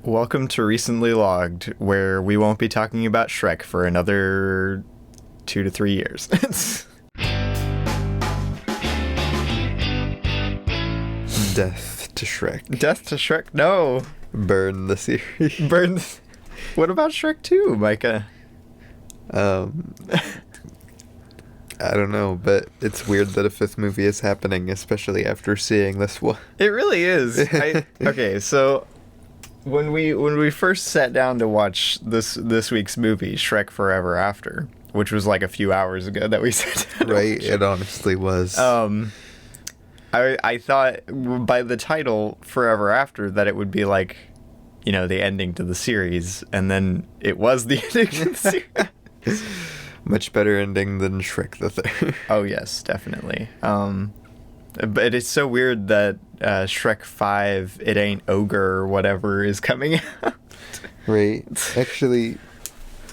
Welcome to Recently Logged, where we won't be talking about Shrek for another 2 to 3 years. Death to Shrek. Death to Shrek? No. Burn the series. Burn. What about Shrek 2, Micah? I don't know, but it's weird that a fifth movie is happening, especially after seeing this one. It really is. Okay, so when we first sat down to watch this week's movie, Shrek Forever After, which was like a few hours ago that we sat down. Right, it honestly was. I thought by the title Forever After that it would be like, you know, the ending to the series, and then it was the ending to the series. Much better ending than Shrek the Third. Oh yes, definitely. But it's so weird that Shrek 5, It Ain't Ogre or whatever is coming out. Right. Actually,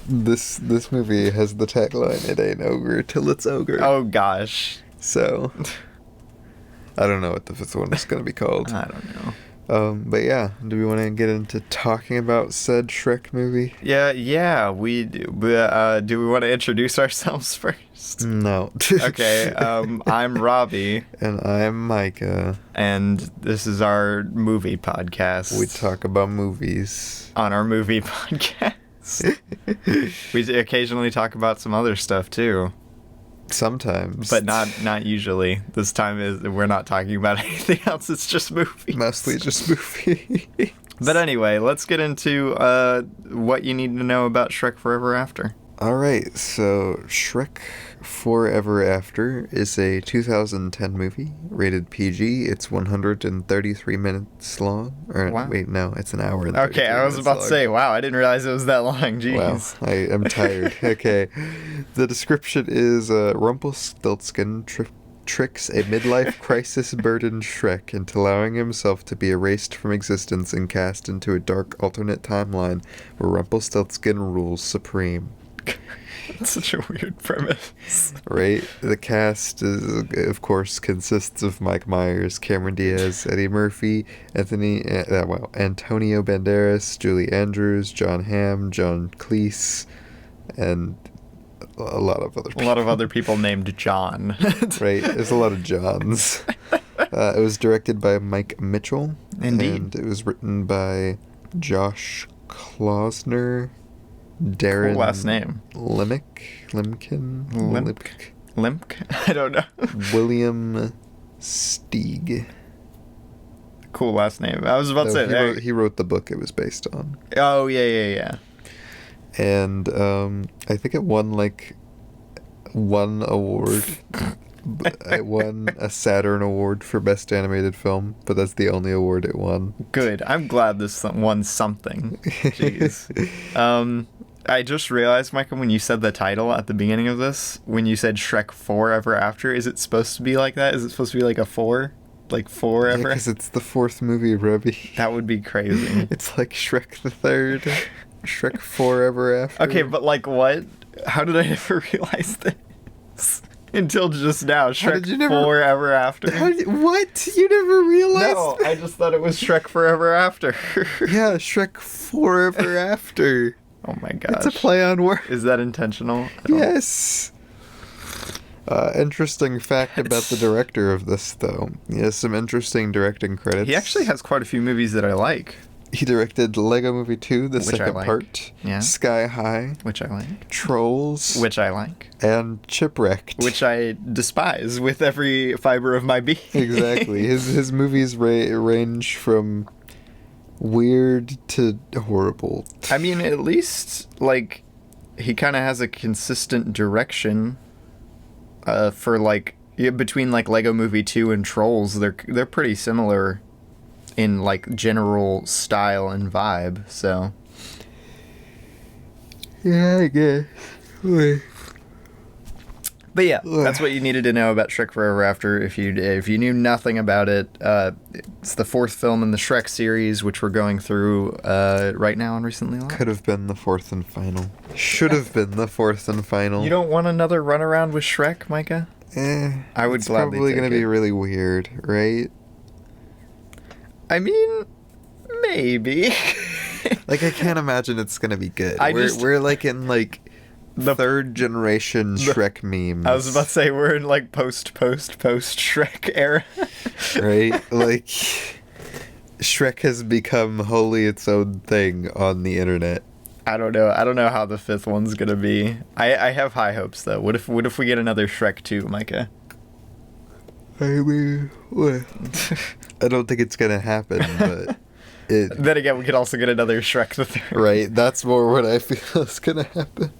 this movie has the tagline, "It ain't ogre till it's ogre." Oh gosh. So I don't know what the fifth one is going to be called. I don't know. But yeah, do we want to get into talking about said Shrek movie? Yeah, we do. Do we want to introduce ourselves first? No. Okay, I'm Robbie. And I'm Micah. And this is our movie podcast. We talk about movies. On our movie podcast. We occasionally talk about some other stuff too. Sometimes. But not usually. This time we're not talking about anything else, it's just movies. Mostly just movies. But anyway, let's get into what you need to know about Shrek Forever After. Alright, so Shrek Forever After is a 2010 movie, rated PG. It's 133 minutes long. Or, wow. Wait, no, it's an hour and 33 Okay, I was about to say, wow, I didn't realize it was that long. Jeez. Wow, I am tired. Okay. The description is Rumpelstiltskin tricks a midlife crisis-burdened Shrek into allowing himself to be erased from existence and cast into a dark alternate timeline where Rumpelstiltskin rules supreme. That's such a weird premise. Right? The cast, of course, consists of Mike Myers, Cameron Diaz, Eddie Murphy, Antonio Banderas, Julie Andrews, John Hamm, John Cleese, and a lot of other people. A lot of other people named John. Right? There's a lot of Johns. It was directed by Mike Mitchell. Indeed. And it was written by Josh Klausner, Darren. Cool last name. Lemke? I don't know. William Steig. Cool last name. I was about to say he wrote the book it was based on. Oh yeah. And I think it won one award. It won a Saturn Award for Best Animated Film, but that's the only award it won. Good. I'm glad this won something. Jeez. I just realized, Michael, when you said the title at the beginning of this, when you said Shrek Forever After, is it supposed to be like that? Is it supposed to be like a 4? Like forever? Yeah, because it's the fourth movie, Robbie. That would be crazy. It's like Shrek the Third. Shrek Forever After. Okay, but like what? How did I never realize this? Until just now, Shrek Forever After. What? You never realized? No, I just thought it was Shrek Forever After. Yeah, Shrek Forever After. Oh my gosh. It's a play on words. Is that intentional? Yes. Interesting fact about the director of this, though. He has some interesting directing credits. He actually has quite a few movies that I like. He directed Lego Movie 2, the second part. Yeah. Sky High. Which I like. Trolls. Which I like. And Chipwrecked. Which I despise with every fiber of my being. Exactly. His movies range from weird to horrible. I mean, at least, like, he kind of has a consistent direction for, like, between, like, Lego Movie 2 and Trolls. They're pretty similar in, like, general style and vibe, so. Yeah, I guess. But yeah, that's what you needed to know about Shrek Forever After. If you knew nothing about it, it's the fourth film in the Shrek series, which we're going through right now on Recently Logged. Could have been the fourth and final. Should have been the fourth and final. You don't want another runaround with Shrek, Micah? I would gladly take it. It's probably going to be really weird, right? I mean, maybe. Like, I can't imagine it's gonna be good. I We're like in like the third generation Shrek memes. I was about to say we're in like post Shrek era. Right? Like, Shrek has become wholly its own thing on the internet. I don't know how the fifth one's gonna be. I have high hopes though. What if we get another Shrek 2, Micah? I mean, well, I don't think it's gonna happen, but Then again, we could also get another Shrek the Third. Right, that's more what I feel is gonna happen.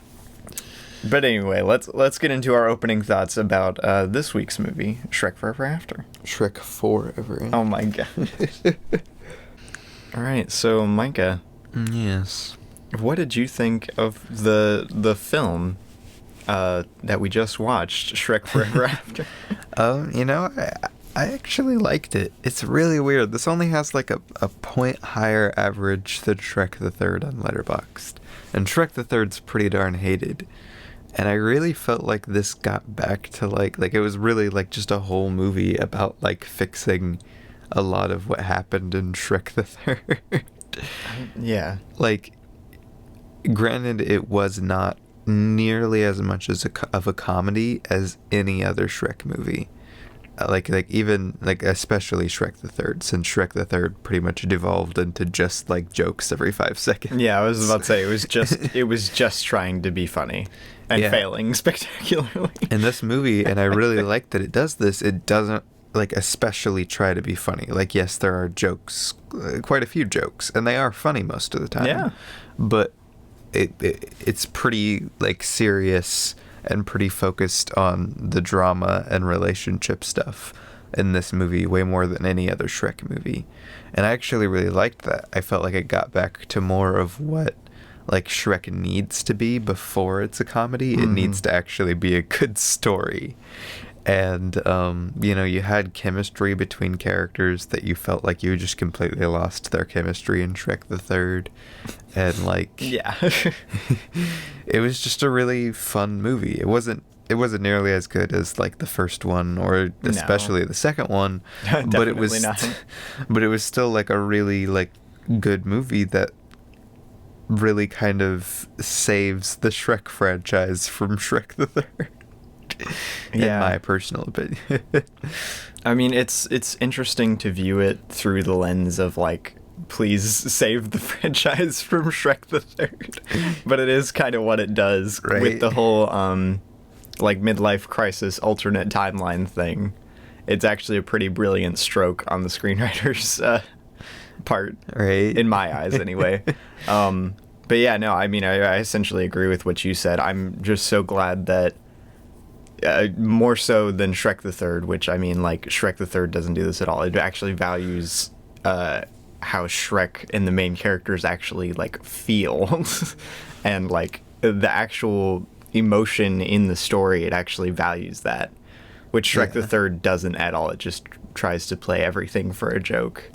But anyway, let's get into our opening thoughts about this week's movie, Shrek Forever After. Shrek Forever After. Oh my god. All right, so Micah. Yes. What did you think of the film that we just watched, Shrek Forever After? I actually liked it. It's really weird. This only has like a point higher average than Shrek the Third on Letterboxd. And Shrek the Third's pretty darn hated. And I really felt like this got back to like it was really like just a whole movie about like fixing a lot of what happened in Shrek the Third. Yeah. Like, granted, it was not nearly as much as of a comedy as any other Shrek movie. Even especially Shrek the Third, since Shrek the Third pretty much devolved into just like jokes every 5 seconds. Yeah, I was about to say it was just trying to be funny and failing spectacularly. In this movie, and I really like that it does this, it doesn't like especially try to be funny. Like, yes, there are jokes, quite a few jokes, and they are funny most of the time. Yeah. But it's pretty like serious and pretty focused on the drama and relationship stuff in this movie, way more than any other Shrek movie. And I actually really liked that. I felt like it got back to more of what like Shrek needs to be before it's a comedy. It needs to actually be a good story. And, you had chemistry between characters that you felt like you just completely lost their chemistry in Shrek the Third. And, like... Yeah. It was just a really fun movie. It wasn't nearly as good as, like, the first one, or especially the second one. But it was not. But it was still, like, a really, like, good movie that really kind of saves the Shrek franchise from Shrek the Third. In my personal opinion. I mean, it's interesting to view it through the lens of like, please save the franchise from Shrek the Third. But it is kind of what it does, right? With the whole like midlife crisis alternate timeline thing. It's actually a pretty brilliant stroke on the screenwriter's part, right? In my eyes, anyway. But yeah, no, I mean, I essentially agree with what you said. I'm just so glad that. More so than Shrek the Third, which, I mean, like, Shrek the Third doesn't do this at all. It actually values how Shrek and the main characters actually, like, feel. And, like, the actual emotion in the story, it actually values that. Which Shrek the Third doesn't at all. It just tries to play everything for a joke.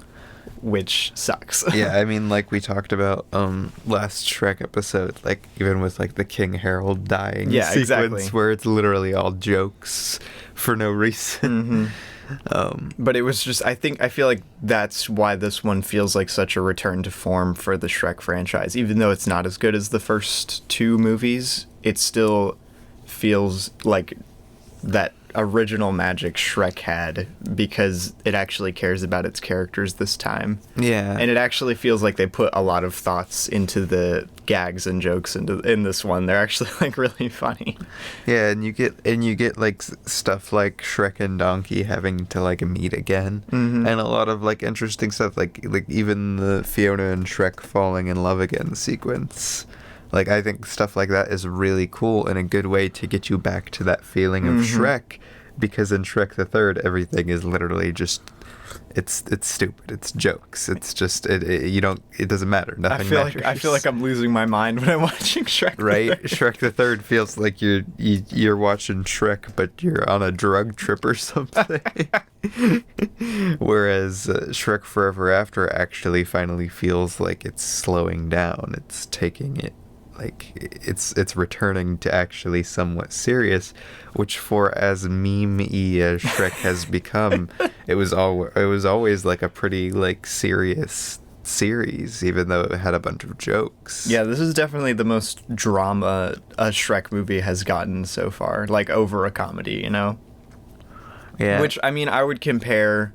Which sucks. Yeah, I mean, like we talked about last Shrek episode, like even with like the King Harold dying sequence, exactly. Where it's literally all jokes for no reason. But it was just, I feel like that's why this one feels like such a return to form for the Shrek franchise. Even though it's not as good as the first two movies, it still feels like that original magic Shrek had, because it actually cares about its characters this time. Yeah. And it actually feels like they put a lot of thoughts into the gags and jokes in this one. They're actually like really funny. Yeah, and you get like stuff like Shrek and Donkey having to like meet again, and a lot of like interesting stuff like even the Fiona and Shrek falling in love again sequence. Like, I think stuff like that is really cool and a good way to get you back to that feeling of Shrek, because in Shrek the Third, everything is literally just, it's stupid. It's jokes. It's just, it doesn't matter. Nothing matters. I feel like I'm losing my mind when I'm watching Shrek the Third. Shrek the Third feels like you're watching Shrek, but you're on a drug trip or something. Whereas Shrek Forever After actually finally feels like it's slowing down. It's taking it. Like, it's returning to actually somewhat serious, which for as meme-y as Shrek has become, it was always like a pretty like serious series, even though it had a bunch of jokes. Yeah, this is definitely the most drama a Shrek movie has gotten so far, like over a comedy, you know? Yeah. Which, I mean, I would compare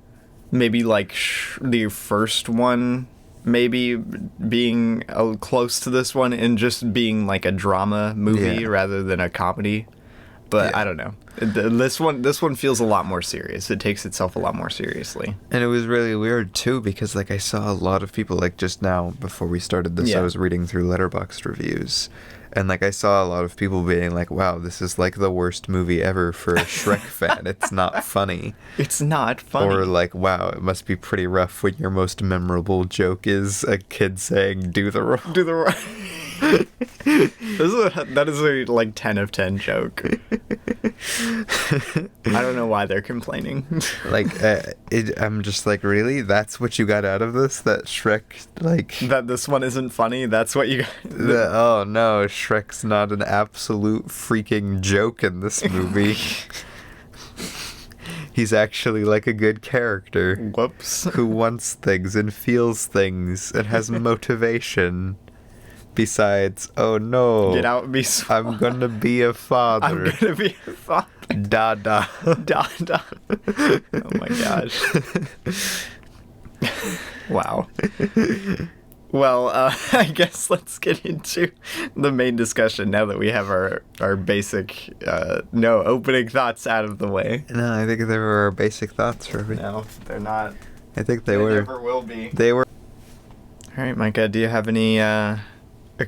maybe like the first one maybe being close to this one and just being like a drama movie rather than a comedy. But I don't know. This one feels a lot more serious. It takes itself a lot more seriously. And it was really weird too, because like I saw a lot of people, like just now before we started this, I was reading through Letterboxd reviews, and like I saw a lot of people being like, "Wow, this is like the worst movie ever for a Shrek fan. It's not funny." It's not funny. Or like, "Wow, it must be pretty rough when your most memorable joke is a kid saying do the roll." Do the roll. That is a like 10 of 10 joke. I don't know why they're complaining. Like, I'm just like, really? That's what you got out of this? That Shrek, like... That this one isn't funny? That's what you got? Oh, no, Shrek's not an absolute freaking joke in this movie. He's actually like a good character. Whoops. Who wants things and feels things and has motivation. Besides, oh no. Get out and be small. I'm gonna be a father. I'm gonna be a father. Da-da. Da-da. Oh my gosh. Wow. Well, I guess let's get into the main discussion now that we have our basic, opening thoughts out of the way. No, I think they were our basic thoughts, Ruby. No, they're not. I think they were. They never will be. They were. All right, Micah, do you have any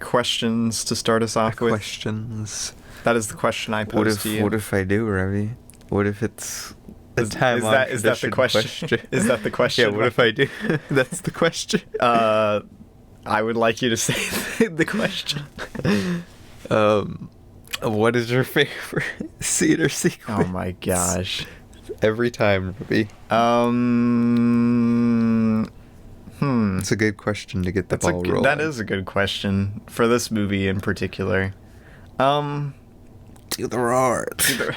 questions to start us off with? Questions. That is the question I posed to you. What if I do, Ravi? What if it's a time-honored is that the question? Is that the question? Yeah, what if I do? That's the question. I would like you to say the question. What is your favorite scene or sequence? Oh my gosh. Every time, Ravi. It's a good question to get the ball rolling. That is a good question for this movie in particular. Do the roar.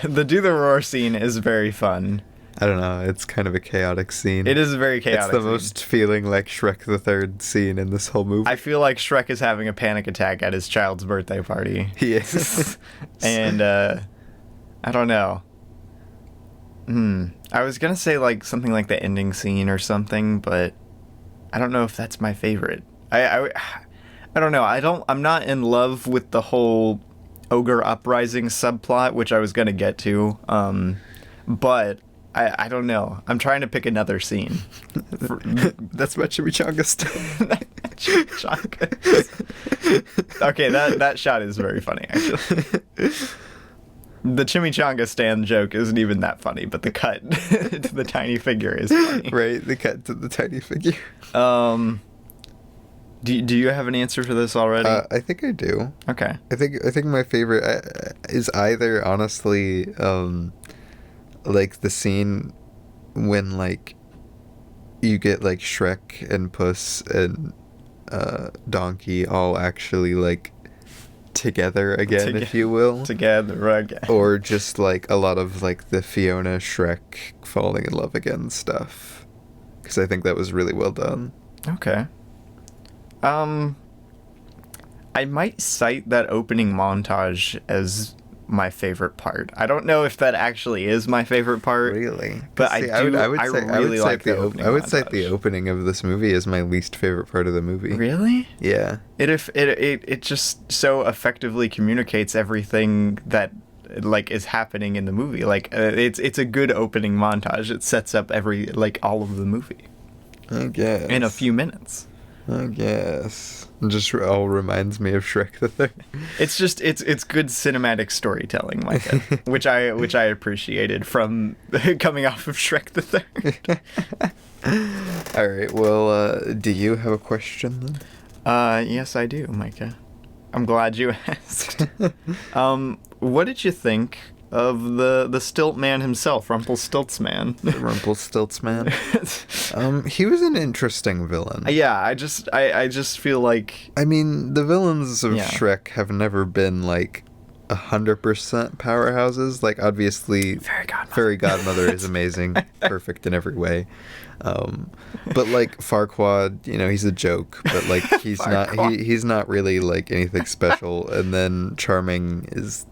The do the roar scene is very fun. I don't know. It's kind of a chaotic scene. It is a very chaotic scene. It's the scene. most feeling like Shrek the Third scene in this whole movie. I feel like Shrek is having a panic attack at his child's birthday party. He is. And, I don't know. I was gonna say, like, something like the ending scene or something, but I don't know if that's my favorite. I don't know. I'm not in love with the whole ogre uprising subplot, which I was gonna get to. But I don't know. I'm trying to pick another scene. That's my chimichanga style. Okay, that shot is very funny, actually. The chimichanga stand joke isn't even that funny, but the cut to the tiny figure is funny. Right, the cut to the tiny figure. Do you have an answer for this already? I think I do. Okay. I think my favorite is either, honestly, like the scene when like you get like Shrek and Puss and Donkey all actually like together again, if you will. Together again. Or just like a lot of like the Fiona Shrek falling in love again stuff. Because I think that was really well done. Okay. I might cite that opening montage as my favorite part. I don't know if that actually is my favorite part. Really? But I really like the opening. I would cite the opening of this movie as my least favorite part of the movie. Really? Yeah. It just so effectively communicates everything that like is happening in the movie. Like it's a good opening montage. It sets up all of the movie. I guess. In a few minutes. I guess. It just all reminds me of Shrek the Third. It's just it's good cinematic storytelling, Micah, which I appreciated from coming off of Shrek the Third. All right. Well, do you have a question then? Yes, I do, Micah. I'm glad you asked. What did you think of the stilt man himself, Rumpelstiltskin? Rumpelstiltskin. He was an interesting villain. Yeah, I just feel like, I mean, the villains of Shrek have never been like 100% powerhouses. Like, obviously, Fairy Godmother is amazing, perfect in every way. But like Farquaad, he's a joke, but like he's not really like anything special. And then Charming is,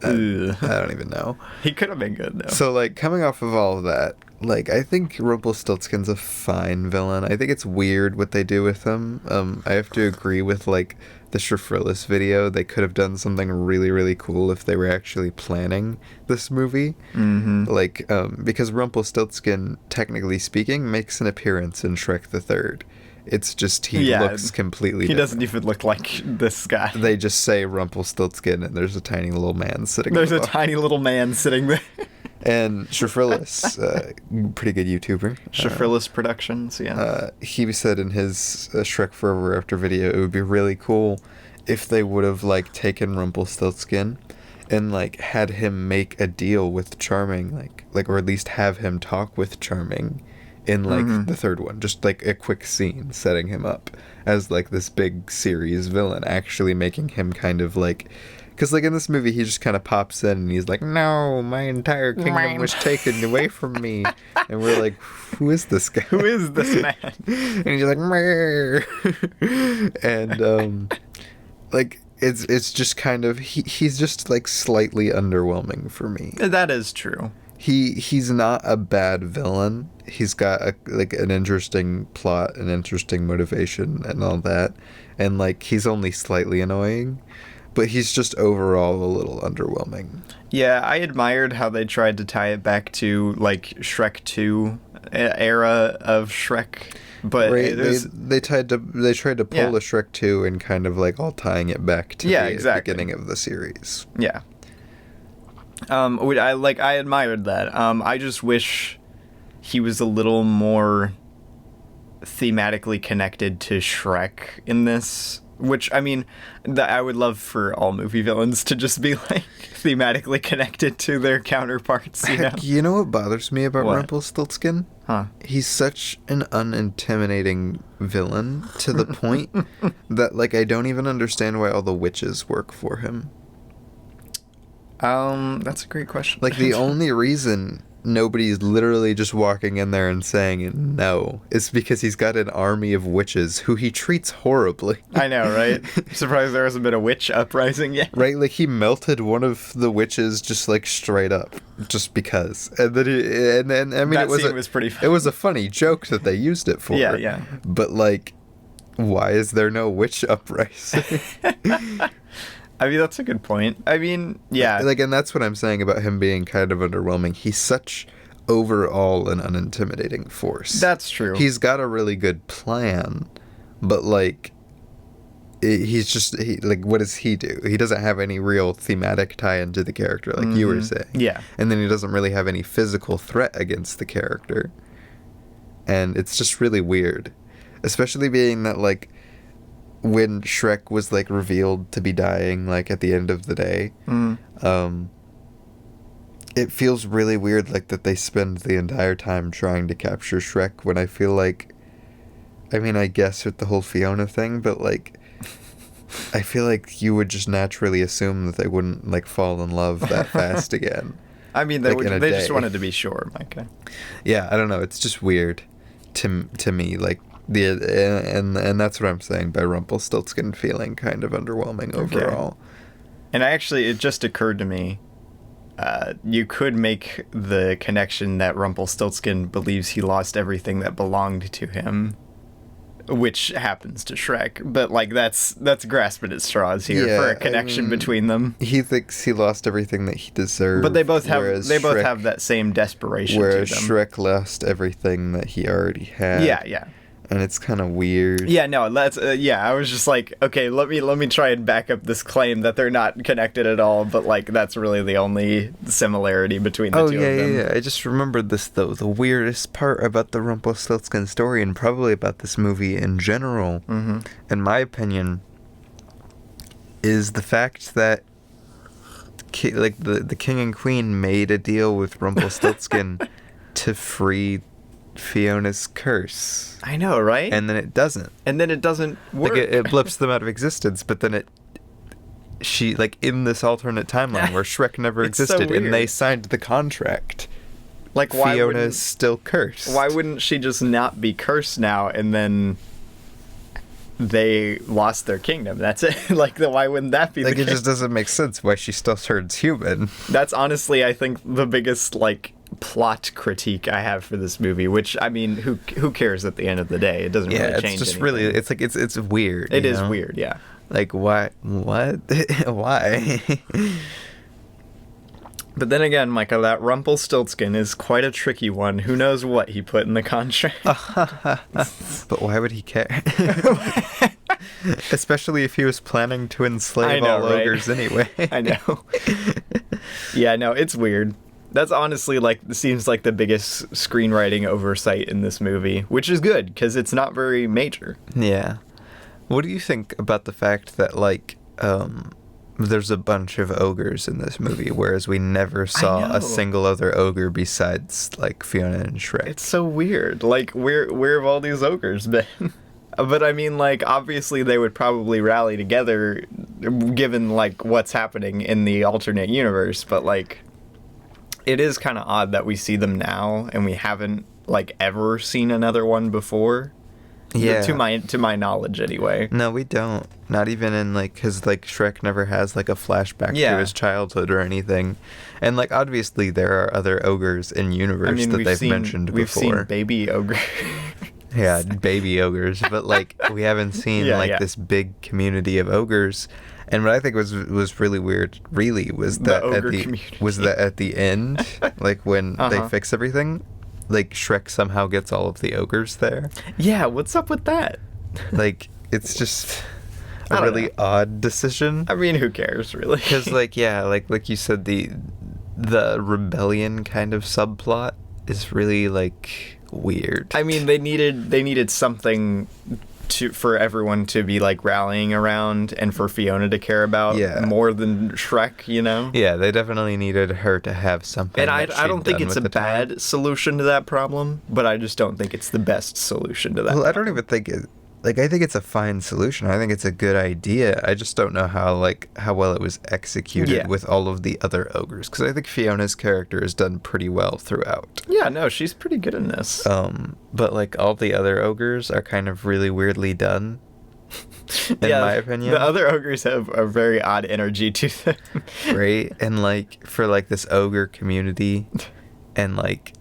I don't even know. He could have been good though. So like coming off of all of that, like I think Rumpelstiltskin's a fine villain. I think it's weird what they do with him. I have to agree with like the Shifrillis video. They could have done something really, really cool if they were actually planning this movie. Mm-hmm. Like, because Rumpelstiltskin, technically speaking, makes an appearance in Shrek the Third. It's just he looks completely different. He doesn't even look like this guy. They just say Rumpelstiltskin, and there's a tiny little man sitting there. And Shifrillis, pretty good YouTuber. Shifrillis Productions, yeah. He said in his Shrek Forever After video, it would be really cool if they would have like taken Rumpelstiltskin and like had him make a deal with Charming, like or at least have him talk with Charming in like the third one, just like a quick scene setting him up as like this big series villain, actually making him kind of like, because like in this movie he just kind of pops in and he's like, no, my entire kingdom was taken away from me, and we're like, who is this guy? Who is this man? And he's like, meh. And like it's just kind of he's just like slightly underwhelming for me. That is true. He's not a bad villain. He's got an interesting plot, an interesting motivation, and all that. And like he's only slightly annoying, but he's just overall a little underwhelming. Yeah, I admired how they tried to tie it back to like Shrek 2 era of Shrek, but right, they tried to pull the Shrek 2 and kind of like all tying it back to the beginning of the series. Yeah. I admired that. I just wish he was a little more thematically connected to Shrek in this. Which, I mean, I would love for all movie villains to just be, like, thematically connected to their counterparts, you know? You know what bothers me about Rumpelstiltskin? Huh. He's such an unintimidating villain to the point that, like, I don't even understand why all the witches work for him. That's a great question. Like, the only reason nobody's literally just walking in there and saying no is because he's got an army of witches who he treats horribly. I know, right? Surprised there hasn't been a witch uprising yet. Right, like he melted one of the witches just like straight up, just because. And then I mean, it was pretty funny. It was a funny joke that they used it for. Yeah. But like, why is there no witch uprising? I mean, that's a good point. I mean, yeah. Like, and that's what I'm saying about him being kind of underwhelming. He's such overall an unintimidating force. That's true. He's got a really good plan, but like, what does he do? He doesn't have any real thematic tie into the character, like you were saying. Yeah. And then he doesn't really have any physical threat against the character. And it's just really weird. Especially being that, like, when Shrek was like revealed to be dying, like at the end of the day, it feels really weird, like that they spend the entire time trying to capture Shrek, when I feel like, I mean, I guess with the whole Fiona thing, but like, I feel like you would just naturally assume that they wouldn't like fall in love that fast again. I mean, they just wanted to be sure, Micah. Yeah, I don't know. It's just weird to me, like. And that's what I'm saying by Rumpelstiltskin feeling kind of underwhelming overall. And it just occurred to me, you could make the connection that Rumpelstiltskin believes he lost everything that belonged to him, which happens to Shrek, but like that's grasping at straws here for a connection between them. He thinks he lost everything that he deserved, but they both have that same desperation. Whereas to them. Shrek lost everything that he already had. Yeah. And it's kind of weird. Yeah, no, that's I was just like, okay, let me try and back up this claim that they're not connected at all, but like that's really the only similarity between the two of them. Yeah. I just remembered this though. The weirdest part about the Rumpelstiltskin story, and probably about this movie in general, in my opinion, is the fact that the king and queen made a deal with Rumpelstiltskin to free Fiona's curse. I know, right? And then it doesn't. And then it doesn't work. Like it blips them out of existence, but then she, like, in this alternate timeline where Shrek never It's so existed and weird. they signed the contract, Like, why Fiona wouldn't, is still cursed. why wouldn't she just not be cursed now and then they lost their kingdom? That's it. Like, why wouldn't that be Like, the it case? just doesn't make sense why she still turns human. That's honestly, I think, the biggest, like, plot critique I have for this movie, which, I mean, who cares at the end of the day? It doesn't Yeah, really it's change just anything. really, it's like, it's weird. It you is know? weird, yeah. Like, why? What? Why? But then again, Micah, that Rumpelstiltskin is quite a tricky one. Who knows what he put in the contract? But why would he care? Especially if he was planning to enslave I know, all right? ogres anyway. I know. Yeah, no, it's weird. That's honestly, like, seems like the biggest screenwriting oversight in this movie, which is good, because it's not very major. Yeah. What do you think about the fact that, like, there's a bunch of ogres in this movie, whereas we never saw know. a single other ogre besides, like, Fiona and Shrek? It's so weird. Like, where have all these ogres been? But I mean, like, obviously they would probably rally together, given, like, what's happening in the alternate universe. But, like, it is kind of odd that we see them now, and we haven't, like, ever seen another one before. Yeah. To my knowledge, anyway. No, we don't. Not even in, like, because, like, Shrek never has, like, a flashback Yeah. to his childhood or anything. And, like, obviously there are other ogres in universe I mean, that they've mentioned we've before. seen baby ogre. Yeah, baby ogres. But, like, we haven't seen, Yeah, like, yeah. this big community of ogres. And what I think was really weird, really, was The that ogre community. at the end, like, when they Uh-huh. fix everything, like, Shrek somehow gets all of the ogres there. Yeah, what's up with that? Like, it's just I a don't really know. odd decision. I mean, who cares, really? Because, like, yeah, like you said, the rebellion kind of subplot is really, like, weird. I mean, they needed something for everyone to be, like, rallying around and for Fiona to care about Yeah. more than Shrek, you know? Yeah, they definitely needed her to have something. And I that don't she'd think done it's a with the time. bad solution to that problem, but I just don't think it's the best solution to that. Well, I don't even think it. Like, I think it's a fine solution. I think it's a good idea. I just don't know how well it was executed Yeah. with all of the other ogres. Because I think Fiona's character is done pretty well throughout. Yeah, no, she's pretty good in this. But, like, all the other ogres are kind of really weirdly done, in my opinion. The other ogres have a very odd energy to them. Right? And, like, for, like, this ogre community, and, like,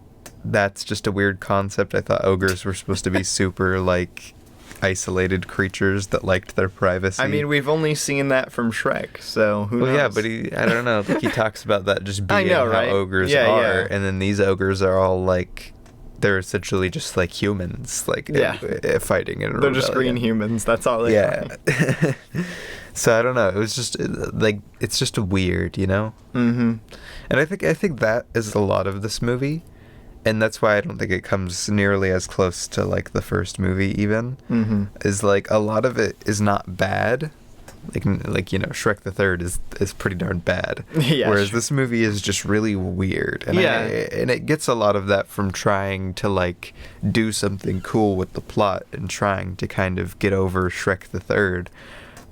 that's just a weird concept. I thought ogres were supposed to be super, like, isolated creatures that liked their privacy. I mean, we've only seen that from Shrek, so who Well, knows? yeah, but I don't know. Like, he talks about that just I being know, how right? ogres Yeah, are, yeah. and then these ogres are all like, they're essentially just like humans, like fighting in a They're just green rebellion. humans. That's all they are. Yeah. So I don't know. It was just like, it's just weird, you know. Mm-hmm. And I think that is a lot of this movie, and that's why I don't think it comes nearly as close to like the first movie even. Mm-hmm. Is like a lot of it is not bad. Like you know, Shrek the Third is pretty darn bad. Yeah, Whereas sure. this movie is just really weird. And Yeah. and it gets a lot of that from trying to like do something cool with the plot and trying to kind of get over Shrek the Third.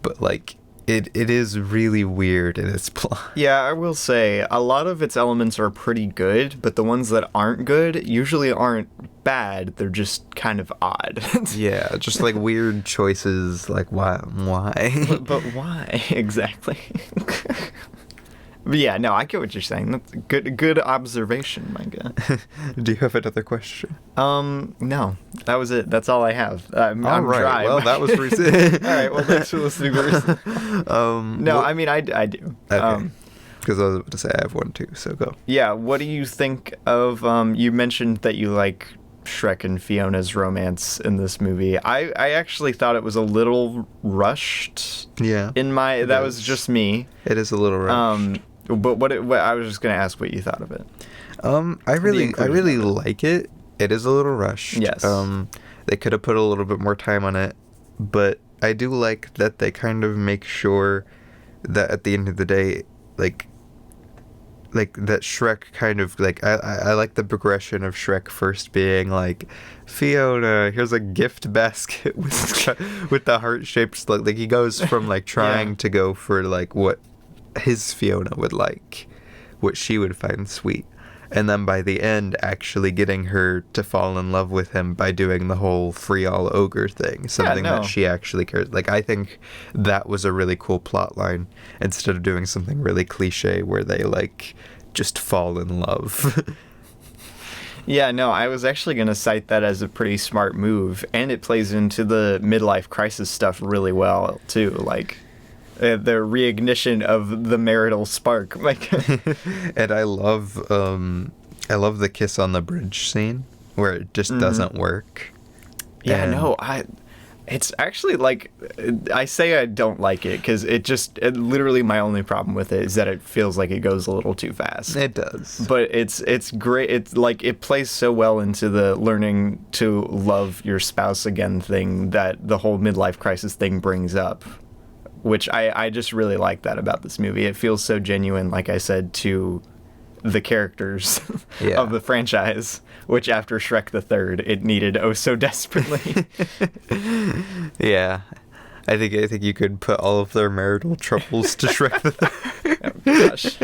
But like it is really weird in its plot. Yeah, I will say a lot of its elements are pretty good, but the ones that aren't good usually aren't bad. They're just kind of odd. Yeah, just like weird choices. Like why? But why exactly? But yeah, no, I get what you're saying. That's a good observation, Micah. Do you have another question? No, that was it. That's all I have. I'm All right. dry. Well, that was recent. All right. Well, thanks for listening. No, I mean, I do. Okay. Because I was about to say I have one too. So go. Yeah. What do you think of? You mentioned that you like Shrek and Fiona's romance in this movie. I actually thought it was a little rushed. Yeah. That was just me. It is a little rough. But what I was just gonna ask what you thought of it. I really inclusion of like it. It is a little rushed. Yes. They could have put a little bit more time on it, but I do like that they kind of make sure that at the end of the day, like like that Shrek kind of like I like the progression of Shrek first being like, Fiona, here's a gift basket with the heart-shaped, like he goes from like trying to go for like what his Fiona would like, what she would find sweet, and then by the end actually getting her to fall in love with him by doing the whole free all ogre thing, something that she actually cares. Like, I think that was a really cool plot line instead of doing something really cliche where they like just fall in love. Yeah, no, I was actually going to cite that as a pretty smart move, and it plays into the midlife crisis stuff really well too, like the reignition of the marital spark. Like, and I love the kiss on the bridge scene where it just doesn't work. Yeah, no, it's actually like, I say I don't like it because literally my only problem with it is that it feels like it goes a little too fast. It does. But it's great. It's like, it plays so well into the learning to love your spouse again thing that the whole midlife crisis thing brings up, which I just really like that about this movie. It feels so genuine, like I said, to the characters of the franchise, which after Shrek the Third, it needed oh so desperately. Yeah. I think you could put all of their marital troubles to Shrek the Third. Oh, gosh.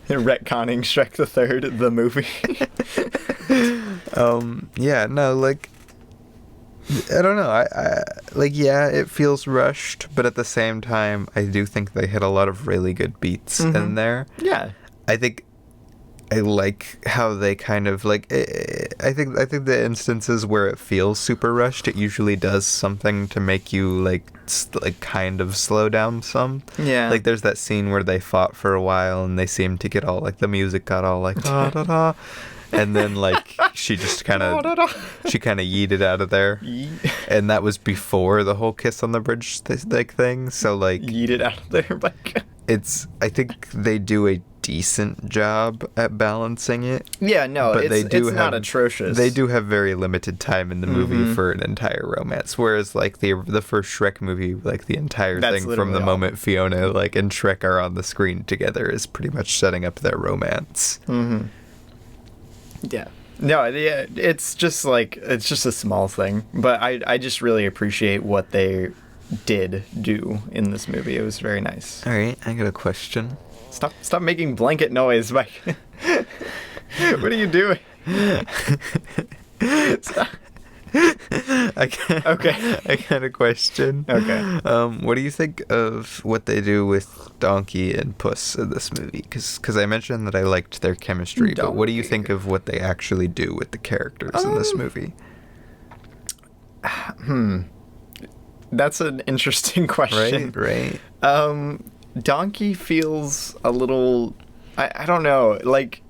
Retconning Shrek the Third, the movie. Yeah, no, like, I don't know. I like, yeah, it feels rushed, but at the same time, I do think they hit a lot of really good beats in there. Yeah. I think I like how they kind of like. I think the instances where it feels super rushed, it usually does something to make you like kind of slow down some. Yeah. Like there's that scene where they fought for a while and they seem to get all like the music got all like da da da. And then, like, she just kind of yeeted out of there. And that was before the whole kiss on the bridge thing. So, like... Yeeted out of there, like... I think they do a decent job at balancing it. Yeah, no, but it's not atrocious. They do have very limited time in the movie for an entire romance. Whereas, like, the first Shrek movie, like, the entire thing from the moment Fiona, like, and Shrek are on the screen together is pretty much setting up their romance. Mm-hmm. Yeah. No, yeah, it's just a small thing, but I just really appreciate what they did do in this movie. It was very nice. All right, I got a question. Stop making blanket noise, Mike. What are you doing? Stop. I got a question. Okay. What do you think of what they do with Donkey and Puss in this movie? Because I mentioned that I liked their chemistry, but what do you think of what they actually do with the characters in this movie? That's an interesting question. Right. Donkey feels a little... I don't know. Like,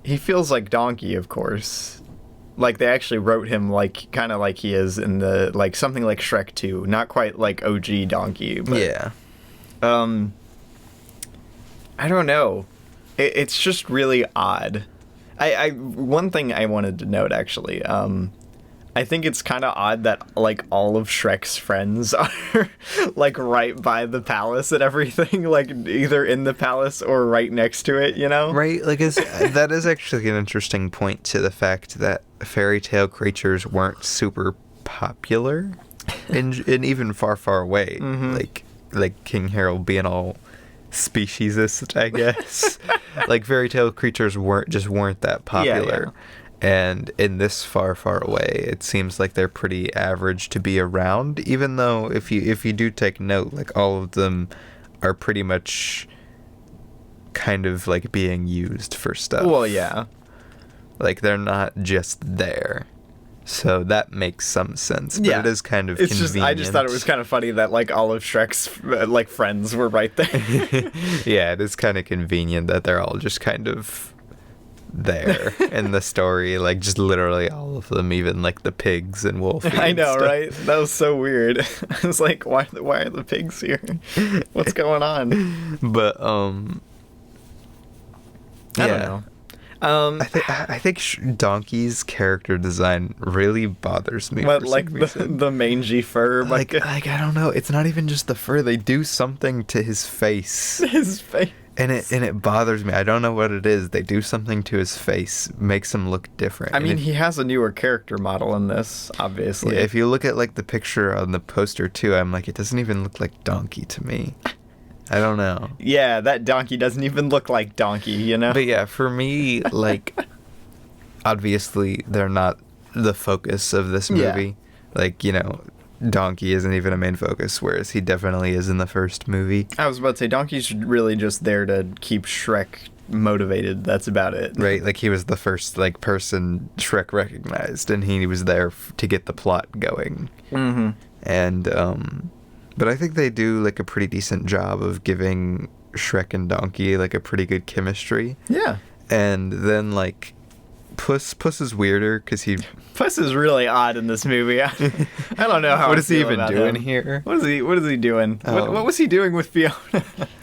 he feels like Donkey, of course. Like, they actually wrote him like kind of like he is in the like something like Shrek 2, not quite like OG Donkey, but yeah. I don't know. It's just really odd. I one thing I wanted to note actually. I think it's kind of odd that like all of Shrek's friends are like right by the palace and everything, like either in the palace or right next to it, you know? Right, like that is actually an interesting point to the fact that fairy tale creatures weren't super popular in even far, far away. Like King Harold being all speciesist, I guess. Like fairy tale creatures weren't that popular. Yeah. And in this far, far away, it seems like they're pretty average to be around, even though if you do take note, like all of them are pretty much kind of like being used for stuff. Well, yeah. Like they're not just there. So that makes some sense, but it is kind of convenient. I just thought it was kind of funny that like all of Shrek's like friends were right there. Yeah, it is kind of convenient that they're all just kind of there in the story, like just literally all of them, even like the pigs and Wolfie. I know, right? That was so weird. I was like, why are the pigs here? What's going on? But I don't know. I think Donkey's character design really bothers me. But like the mangy fur, like I don't know. It's not even just the fur. They do something to his face. His face. And it bothers me. I don't know what it is. They do something to his face, makes him look different. I mean, he has a newer character model in this, obviously. Yeah, if you look at like the picture on the poster too, I'm like, it doesn't even look like Donkey to me. I don't know. Yeah, that donkey doesn't even look like Donkey, you know? But yeah, for me, like, obviously they're not the focus of this movie. Yeah. Like, you know, Donkey isn't even a main focus, whereas he definitely is in the first movie. I was about to say, Donkey's really just there to keep Shrek motivated. That's about it. Right, like he was the first, like, person Shrek recognized, and he was there to get the plot going. Mm-hmm. And, but I think they do, like, a pretty decent job of giving Shrek and Donkey, like, a pretty good chemistry. Yeah. And then, like, Puss is weirder because he... Puss is really odd in this movie. I don't know how. What I is he feel even about doing him. here? What is he doing? Oh. What was he doing with Fiona?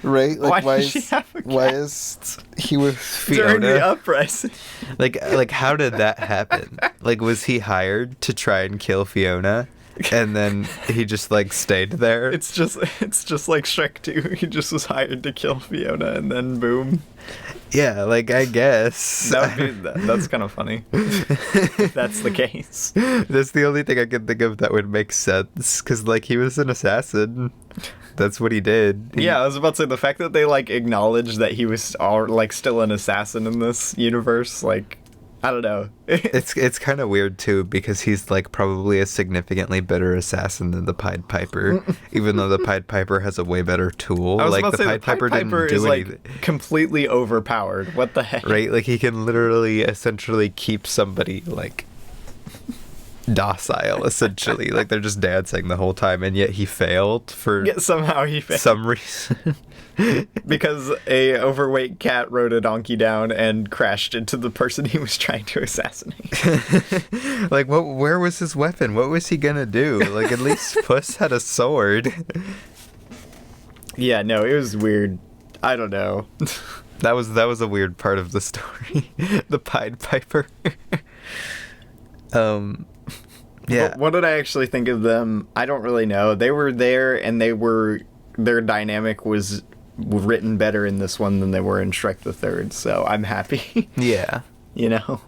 Right? Like, Why does she have a why cat? is he with During the Fiona? uprising. Like, how did that happen? Like, was he hired to try and kill Fiona? And then he just, like, stayed there? It's just like Shrek 2. He just was hired to kill Fiona, and then boom. Yeah, like, I guess. That's kind of funny. If that's the case. That's the only thing I can think of that would make sense. Because, like, he was an assassin. That's what he did. Yeah, I was about to say, the fact that they, like, acknowledged that he was still an assassin in this universe, like, I don't know. It's kind of weird too because he's like probably a significantly better assassin than the Pied Piper, even though the Pied Piper has a way better tool. I was Like about the to say, Pied Piper didn't is do like anything, completely overpowered. What the heck? right? Like he can literally, essentially keep somebody like docile, essentially. Like they're just dancing the whole time, and yet he failed for Somehow he failed. some reason. Because a overweight cat rode a donkey down and crashed into the person he was trying to assassinate. Like, where was his weapon? What was he gonna do? Like, at least Puss had a sword. Yeah, no, it was weird. I don't know. That was a weird part of the story. The Pied Piper. Yeah. But what did I actually think of them? I don't really know. They were there, and their dynamic was written better in this one than they were in Shrek the Third, so I'm happy. Yeah. You know?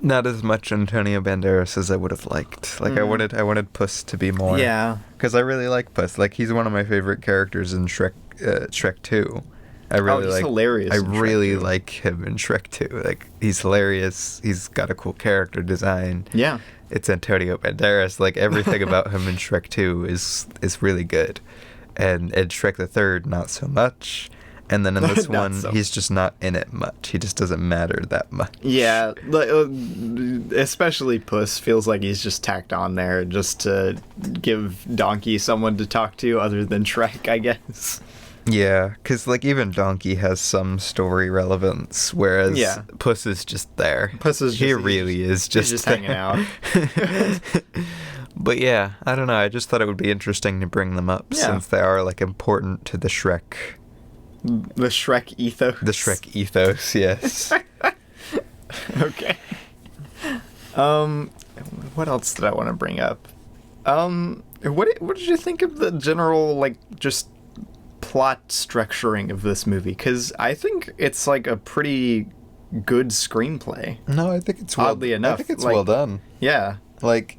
Not as much Antonio Banderas as I would have liked. Like I wanted Puss to be more. Yeah. Because I really like Puss. Like he's one of my favorite characters in Shrek 2. I really he's like. hilarious I in Shrek really 2. like him in Shrek 2. Like he's hilarious. He's got a cool character design. Yeah. It's Antonio Banderas. Like everything about him in Shrek 2 is really good. And in Shrek the Third, not so much. And then in this one, he's just not in it much. He just doesn't matter that much. Yeah, especially Puss feels like he's just tacked on there just to give Donkey someone to talk to other than Shrek, I guess. Yeah, because like even Donkey has some story relevance, whereas Puss is just there. He really is just hanging out. But yeah, I don't know. I just thought it would be interesting to bring them up since they are like important to the Shrek. The Shrek ethos. The Shrek ethos, yes. Okay. What else did I want to bring up? What did you think of the general like just plot structuring of this movie? Because I think it's like a pretty good screenplay. No, I think it's oddly enough. I think it's like, well done. Yeah. Like,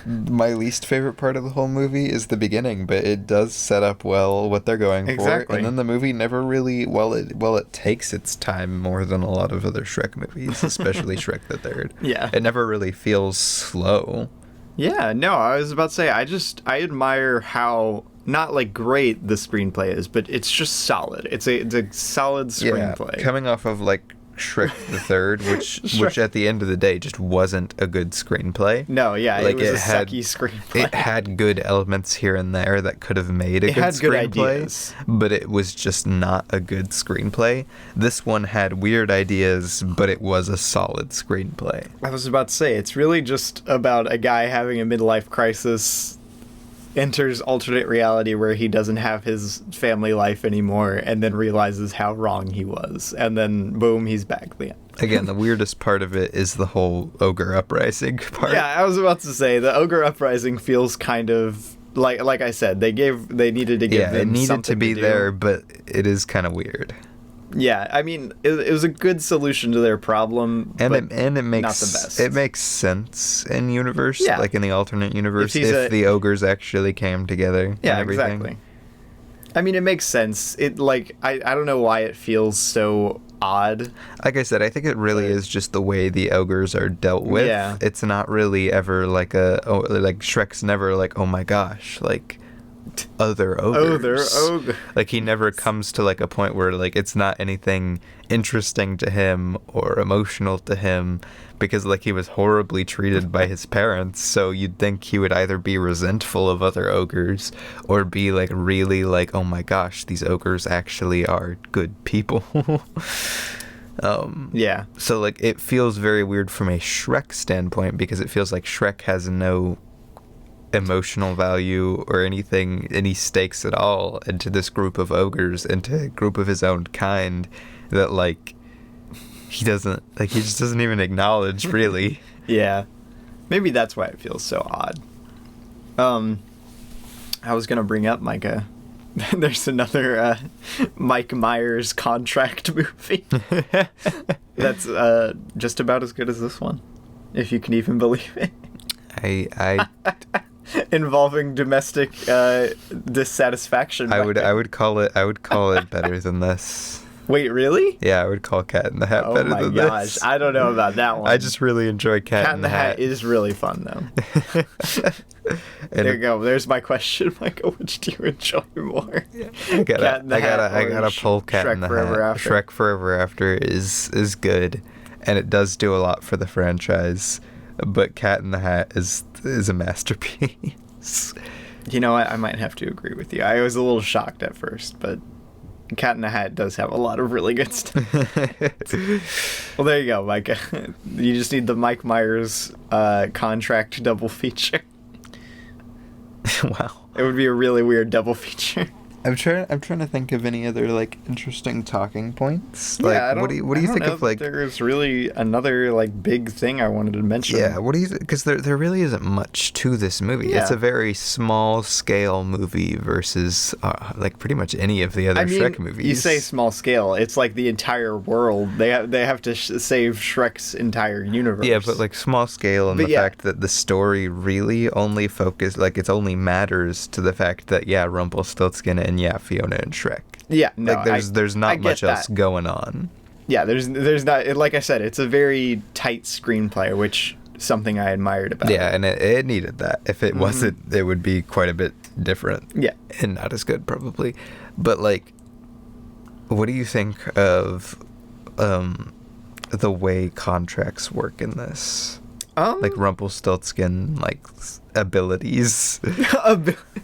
my least favorite part of the whole movie is the beginning, but it does set up well what they're going for. And then the movie never really, it takes its time more than a lot of other Shrek movies, especially Shrek the Third. Yeah. It never really feels slow. Yeah, no, I was about to say, I admire how, not like great the screenplay is, but it's just solid. It's a solid screenplay. Yeah, coming off of like Shrek the Third, which at the end of the day just wasn't a good screenplay. No, yeah, like it was a sucky screenplay. It had good elements here and there that could have made a good screenplay, but it was just not a good screenplay. This one had weird ideas, but it was a solid screenplay. I was about to say, it's really just about a guy having a midlife crisis, enters alternate reality where he doesn't have his family life anymore, and then realizes how wrong he was, and then boom, he's back at the end. Again, the weirdest part of it is the whole ogre uprising part. Yeah, I was about to say the ogre uprising feels kind of like I said, they needed to give them it needed something to be do. there, but it is kind of weird. Yeah, I mean, it was a good solution to their problem, And but it makes not the best. It makes sense in universe, Yeah. like in the alternate universe, If the ogres actually came together. Yeah, and everything. exactly. I mean, it makes sense. It like I don't know why it feels so odd. Like I said, I think it really is just the way the ogres are dealt with. Yeah. It's not really ever like like Shrek's never like, oh my gosh, like other ogres. Ogre. Like he never comes to like a point where like it's not anything interesting to him or emotional to him because like he was horribly treated by his parents, so you'd think he would either be resentful of other ogres or be like really like, oh my gosh, these ogres actually are good people. Yeah. So like it feels very weird from a Shrek standpoint because it feels like Shrek has no emotional value or any stakes at all into this group of ogres, into a group of his own kind that like he just doesn't even acknowledge really. Yeah. Maybe that's why it feels so odd. I was gonna bring up Micah. There's another Mike Myers contract movie that's just about as good as this one, if you can even believe it. I Involving domestic dissatisfaction. I would call it better than this. Wait, really? Yeah, I would call Cat in the Hat better than this. Oh my gosh, I don't know about that one. I just really enjoy Cat in the Hat. is really fun though. There you go. There's my question, Michael. Which do you enjoy more? I gotta pull Cat in the Forever Hat. After. Shrek Forever After is good, and it does do a lot for the franchise. But Cat in the Hat is a masterpiece. You know what? I might have to agree with you. I was a little shocked at first, but Cat in the Hat does have a lot of really good stuff. Well, there you go, Mike. You just need the Mike Myers contract double feature. Wow. It would be a really weird double feature. I'm trying to think of any other like interesting talking points. Yeah, Like, what do you think of like? There's really another like big thing I wanted to mention. Yeah, what do you? Because there really isn't much to this movie. Yeah. It's a very small scale movie versus like pretty much any of the other Shrek movies. You say small scale, it's like the entire world. They have to save Shrek's entire universe. Yeah, but like small scale and the fact that the story really only it only matters to the fact that Rumpelstiltskin and Fiona and Shrek. Yeah, no, like there's not much else going on. Yeah, there's not. Like I said, it's a very tight screenplay, which something I admired about. Yeah, and it needed that. If it wasn't, it would be quite a bit different. Yeah, and not as good probably. But like, what do you think of the way contracts work in this? Like Rumpelstiltskin, like abilities.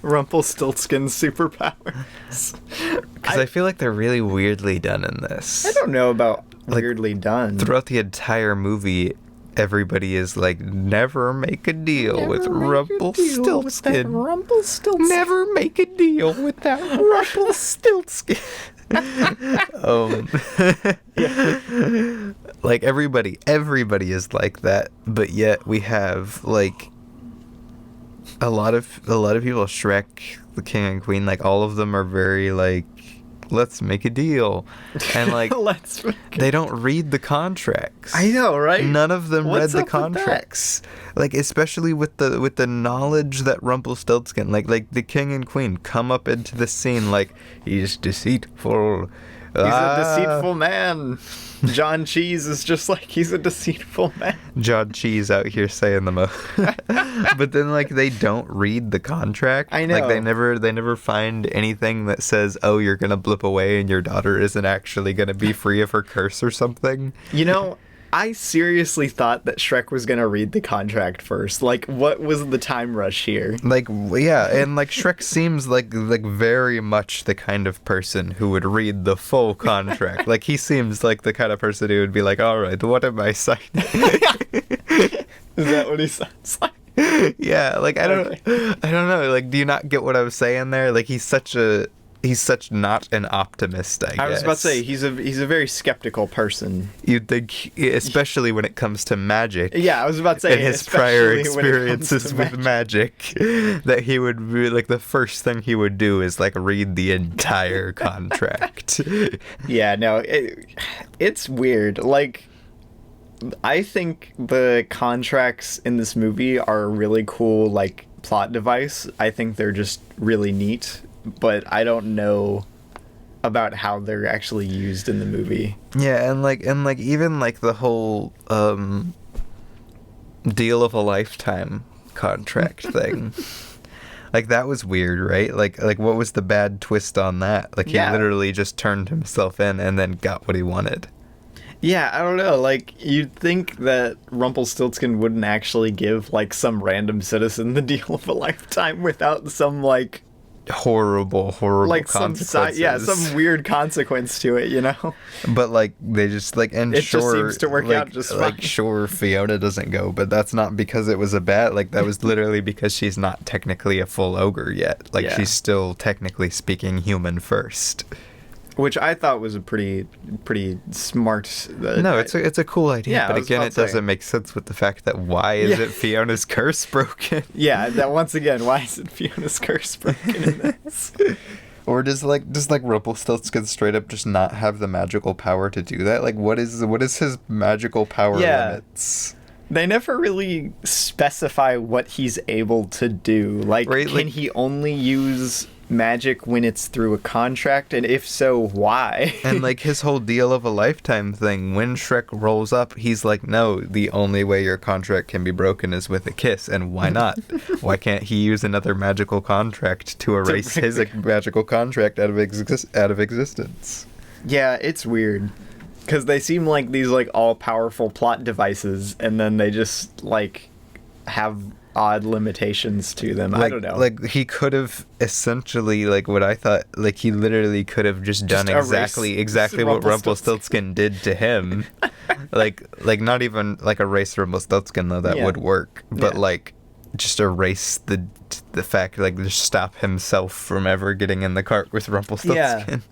Rumpelstiltskin superpowers. Because I feel like they're really weirdly done in this. I don't know about Like, weirdly done. Throughout the entire movie, everybody is like, never make a deal with Rumpelstiltskin. Rumpelstiltskin. Never make a deal with that Rumpelstiltskin. Like everybody is like that, but yet we have like a lot of people. Shrek, the King and Queen, like all of them are very like, let's make a deal, and like they don't read the contracts. I know, right? None of them read the up with contracts. Like especially with the knowledge that Rumpelstiltskin, like the King and Queen come up into the scene like, he's deceitful. He's a deceitful man. John Cheese is just like, he's a deceitful man. John Cheese out here saying the most. But then like they don't read the contract. I know. Like they never find anything that says, oh, you're gonna blip away and your daughter isn't actually gonna be free of her curse or something. You know, I seriously thought that Shrek was gonna read the contract first. Like, what was the time rush here? Like, yeah, and like Shrek seems like very much the kind of person who would read the full contract. Like he seems like the kind of person who would be like, all right, what am I signing? Is that what he sounds like? Yeah, like I don't know. Like, do you not get what I was saying there? Like he's such a he's such not an optimist, I guess. I was about to say he's a very skeptical person. You'd think, especially when it comes to magic. Yeah, I was about to say and his prior experiences with magic, that he would be like the first thing he would do is like read the entire contract. Yeah, no, it's weird. Like, I think the contracts in this movie are a really cool like plot device. I think they're just really neat, but I don't know about how they're actually used in the movie. Yeah, and even like the whole deal of a lifetime contract thing. Like, that was weird, right? Like what was the bad twist on that? Like, he literally just turned himself in and then got what he wanted. Yeah, I don't know. Like, you'd think that Rumpelstiltskin wouldn't actually give, like, some random citizen the deal of a lifetime without some, like... horrible like consequences. Some weird consequence to it, you know? But, like, they just, like... And it sure, just seems to work out just fine. Like, sure, Fiona doesn't go, but that's not because it was a bad... Like, that was literally because she's not technically a full ogre yet. Like, she's still, technically speaking, human first. Which I thought was a pretty smart... no, it's a cool idea, but again, it doesn't make sense with the fact that why is it Fiona's curse broken? Yeah, that once again, why isn't Fiona's curse broken in this? Or does Rumpelstiltskin straight up just not have the magical power to do that? Like, what is his magical power limits? They never really specify what he's able to do. Like, can he only use magic when it's through a contract, and if so, why? And like his whole deal of a lifetime thing, when Shrek rolls up, he's like, no, the only way your contract can be broken is with a kiss. And why not? Why can't he use another magical contract to erase his magical contract out of existence? Yeah, it's weird, because they seem like these like all-powerful plot devices, and then they just like have odd limitations to them. I don't know. Like, he could have essentially, like, what I thought, like, he literally could have just done exactly what Rumpelstiltskin did to him. like not even like erase Rumpelstiltskin, though that would work, but like just erase the fact, like, just stop himself from ever getting in the cart with Rumpelstiltskin.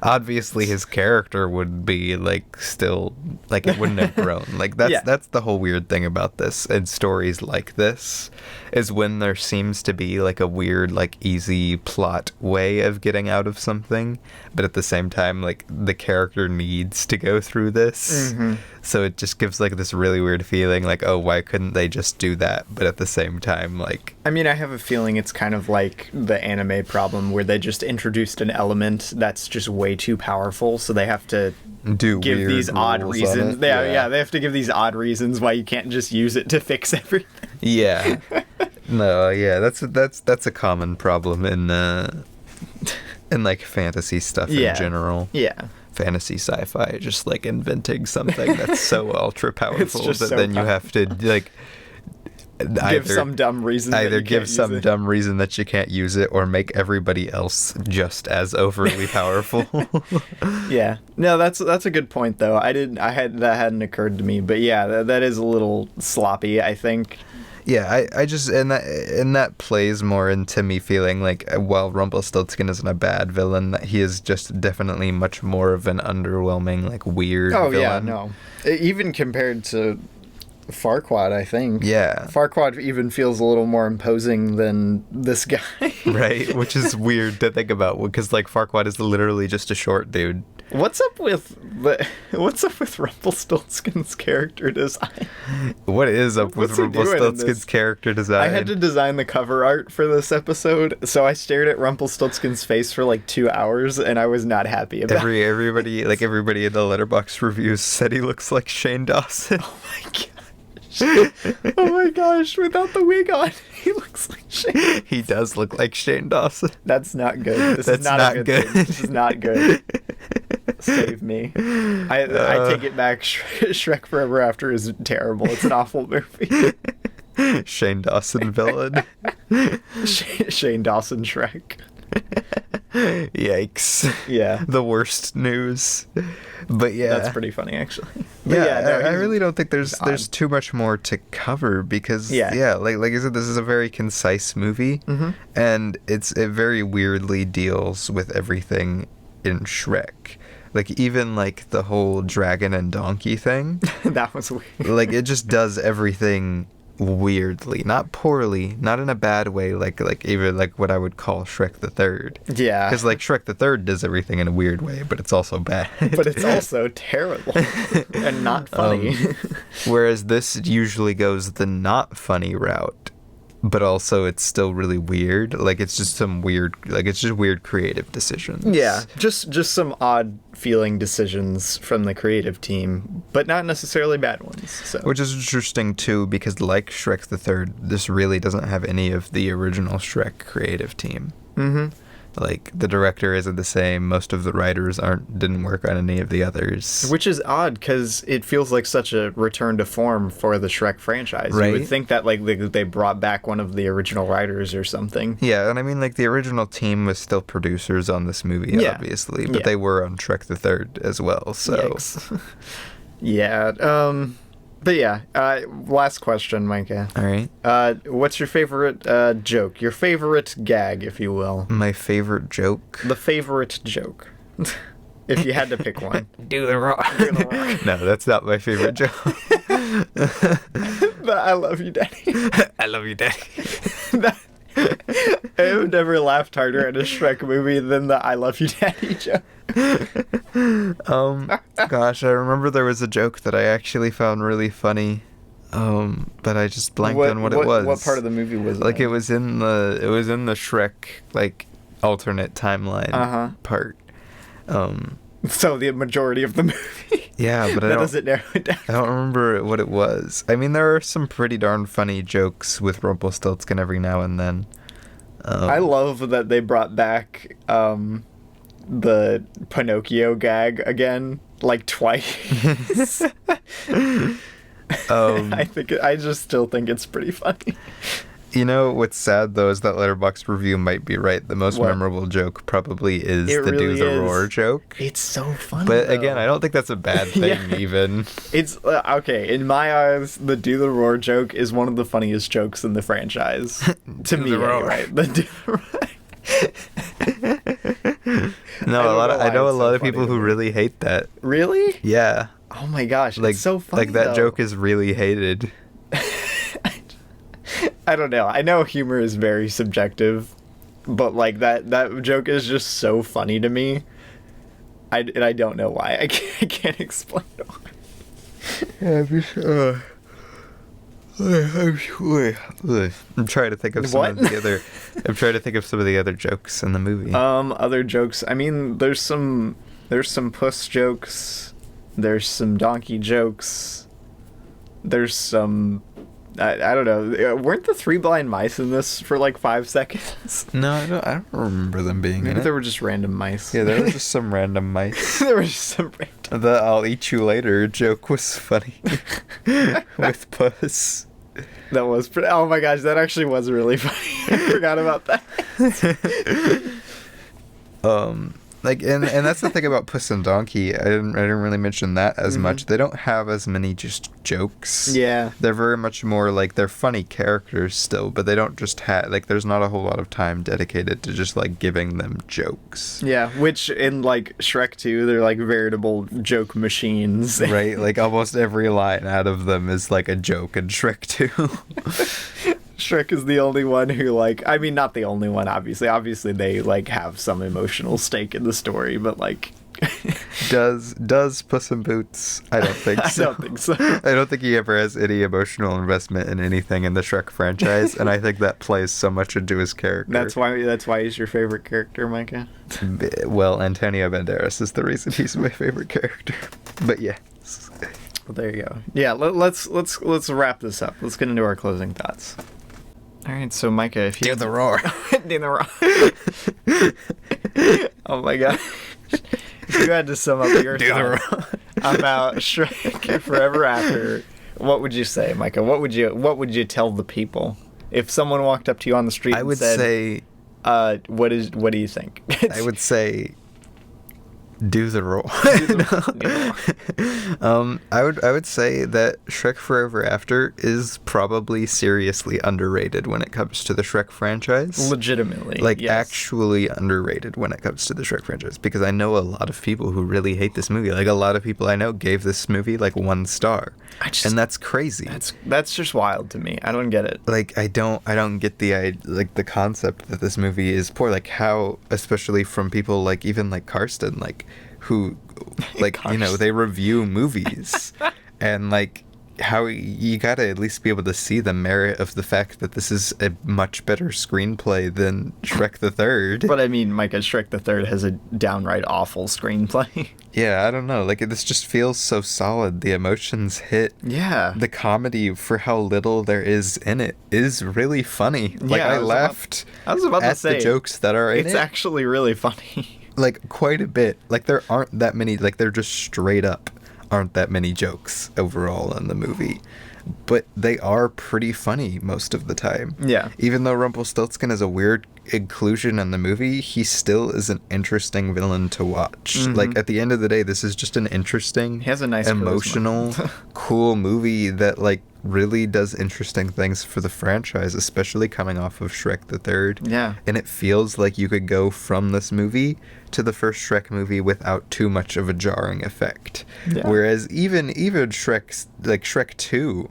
Obviously his character would be like still like it wouldn't have grown. Like that's the whole weird thing about this and stories like this is when there seems to be like a weird like easy plot way of getting out of something, but at the same time like the character needs to go through this. So it just gives like this really weird feeling like, oh, why couldn't they just do that? But at the same time, like, I mean, I have a feeling it's kind of like the anime problem where they just introduced an element that's just way too powerful, so they have to give these odd reasons. They have to give these odd reasons why you can't just use it to fix everything. Yeah. No, yeah, that's a common problem in like fantasy stuff in general. Yeah. Fantasy sci-fi, just like inventing something that's so ultra powerful that then you have to like give some dumb reason that you can't use it, or make everybody else just as overly powerful. Yeah, no, that's a good point though. That hadn't occurred to me, but yeah, that is a little sloppy, I think. Yeah, I just and that plays more into me feeling like while Rumpelstiltskin isn't a bad villain, that he is just definitely much more of an underwhelming, like, weird villain. Oh yeah, no, even compared to Farquaad, I think. Yeah, Farquaad even feels a little more imposing than this guy. Right, which is weird to think about because like Farquaad is literally just a short dude. What's up with Rumpelstiltskin's character design? What is up with Rumpelstiltskin's character design? I had to design the cover art for this episode, so I stared at Rumpelstiltskin's face for like 2 hours, and I was not happy about it. Everybody in the Letterboxd reviews said he looks like Shane Dawson. Oh my god. Oh my gosh, without the wig on, he looks like Shane. He does look like Shane Dawson. That's not good. This is not good. This is not good. Save me. I take it back. Shrek Forever After is terrible. It's an awful movie. Shane Dawson villain. Shane Dawson Shrek. Yikes. Yeah. The worst news. But yeah. That's pretty funny, actually. But Yeah, no, I really don't think there's odd. too much more to cover because Yeah. like I said, this is a very concise movie, and it very weirdly deals with everything in Shrek. Like even like the whole dragon and donkey thing, That was weird. like it just does everything weirdly, not poorly, not in a bad way, like even like what I would call Shrek the Third. Yeah. Because like Shrek the Third does everything in a weird way, but it's also bad. But it's also terrible and not funny. Whereas this usually goes the not funny route, but also it's still really weird. Like it's just some weird, like it's just weird creative decisions. Yeah, just some odd feeling decisions from the creative team, but not necessarily bad ones. So. Which is interesting too, because like Shrek the Third, this really doesn't have any of the original Shrek creative team. Mm-hmm. Like the director isn't the same. Most of the writers didn't work on any of the others. Which is odd because it feels like such a return to form for the Shrek franchise. Right. You would think that like they brought back one of the original writers or something. Yeah, and I mean like the original team was still producers on this movie, Yeah. obviously, but Yeah. they were on Shrek the Third as well. So Yikes. Yeah. But yeah. Last question, Micah. all right. What's your favorite joke? Your favorite gag, if you will. My favorite joke. The favorite joke. If you had to pick one. Do the rock. No, that's not my favorite joke. The I love you, Daddy. I love you, Daddy. I have never laughed harder at a Shrek movie than the I love you, Daddy joke. Gosh, I remember there was a joke that I actually found really funny. But I just blanked on what it was. What part of the movie was it? Like it was in the Shrek like alternate timeline part. So the majority of the movie. Yeah, but That doesn't narrow it down. I don't remember what it was. I mean, there are some pretty darn funny jokes with Rumpelstiltskin every now and then. I love that they brought back the Pinocchio gag again, like twice. I just still think it's pretty funny. You know what's sad though is that Letterboxd review might be right. The most What? memorable joke probably is It the really do the is. roar joke. It's so funny. But though. again, I don't think that's a bad thing Yeah. even. It's okay in my eyes. The do the roar joke is one of the funniest jokes in the franchise. To me, the roar. anyway. The do the roar. No, I know a lot of people who really hate that. Really? Yeah. Oh my gosh, Like it's so funny. like that though. joke is really hated. I don't know. I know humor is very subjective, but like that joke is just so funny to me. I don't know why. I can't explain why. I'm trying to think of some of What? the other. I'm trying to think of some of the other jokes in the movie. Other jokes. I mean, there's some puss jokes. There's some donkey jokes. There's some. I don't know. Weren't the three blind mice in this for like 5 seconds? No, I don't remember them being Maybe in it. there were just random mice. Yeah, there were just some random mice. There were just some random. The "I'll eat you later" joke was funny with Puss. That was pretty. Oh my gosh, that actually was really funny. I forgot about that. Like and that's the thing about Puss and Donkey. I didn't really mention that as much. They don't have as many just jokes. Yeah. They're very much more like they're funny characters still, but they don't just have like there's not a whole lot of time dedicated to just like giving them jokes. Yeah, which in like Shrek 2, they're like veritable joke machines. Right? Like almost every line out of them is like a joke in Shrek 2. Shrek is the only one who like, I mean, not the only one, obviously they like have some emotional stake in the story, but like Does Puss in Boots? I don't think I so. don't think so. I don't think he ever has any emotional investment in anything in the Shrek franchise, and I think that plays so much into his character. That's why he's your favorite character, Micah. Well, Antonio Banderas is the reason he's my favorite character. But yeah. Well, there you go. Yeah, let's wrap this up. Let's get into our closing thoughts. All right, so Micah, if you Do the roar. do the roar. Oh my god. If you had to sum up your Do the thoughts about Shrek Forever After, what would you say, Micah? What would you tell the people if someone walked up to you on the street I and would said, say What do you think? I would say do the roll. I would say that Shrek Forever After is probably seriously underrated when it comes to the Shrek franchise. Legitimately. Like, yes. actually underrated when it comes to the Shrek franchise. Because I know a lot of people who really hate this movie. Like, a lot of people I know gave this movie, like, 1 star. And that's crazy. That's just wild to me. I don't get it. Like, I don't get the concept that this movie is poor. Like, how, especially from people like, even like Karsten, like, who, like, you know, they review movies. And, like, how you gotta at least be able to see the merit of the fact that this is a much better screenplay than Shrek the Third. But I mean, Micah, Shrek the Third has a downright awful screenplay. Yeah, I don't know. Like, this just feels so solid. The emotions hit. Yeah. The comedy, for how little there is in it, is really funny. Like, Yeah, I laughed I was about to at say, the jokes that are in it. it's actually really funny. Like, quite a bit. Like, there aren't that many, like, they're just straight up aren't that many jokes overall in the movie. But they are pretty funny most of the time. Yeah. Even though Rumpelstiltskin is a weird inclusion in the movie, he still is an interesting villain to watch. Mm-hmm. Like, at the end of the day, this is just an interesting, He has a nice emotional, cool movie that, like, really does interesting things for the franchise, especially coming off of Shrek the Third. Yeah. And it feels like you could go from this movie to the first Shrek movie without too much of a jarring effect. Yeah. Whereas even Shrek's, like, Shrek 2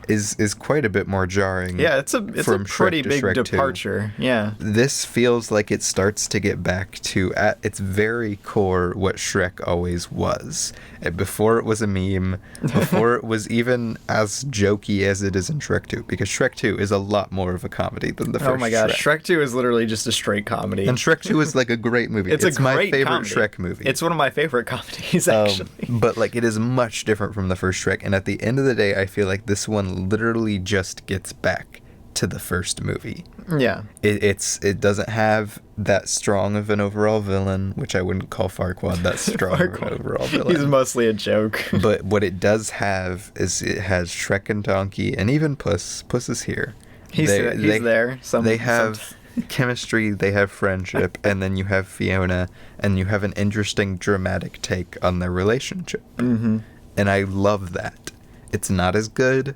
is quite a bit more jarring. Yeah, it's a from pretty Shrek to big Shrek 2. departure. Yeah. This feels like it starts to get back to, at its very core, what Shrek always was. Before it was a meme, before it was even as jokey as it is in Shrek 2, because Shrek 2 is a lot more of a comedy than the first Oh my god, Shrek. Shrek 2 is literally just a straight comedy. And Shrek 2 is like a great movie. It's a great my favorite comedy. Shrek movie. It's one of my favorite comedies, actually. But, like, it is much different from the first Shrek. And at the end of the day, I feel like this one literally just gets back to the first movie. Yeah. It doesn't have that strong of an overall villain, which I wouldn't call Farquaad that strong of an overall villain. He's mostly a joke. But what it does have is it has Shrek and Donkey, and even Puss. Puss is here. He's there. They have chemistry, they have friendship, and then you have Fiona, and you have an interesting dramatic take on their relationship. Mm-hmm. And I love that. It's not as good,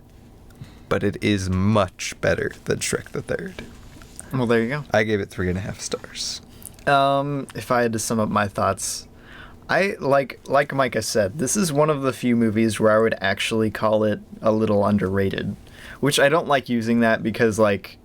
but it is much better than Shrek the Third. Well, there you go. I gave it 3.5 stars. If I had to sum up my thoughts, I like Micah said, this is one of the few movies where I would actually call it a little underrated, which I don't like using that because, like,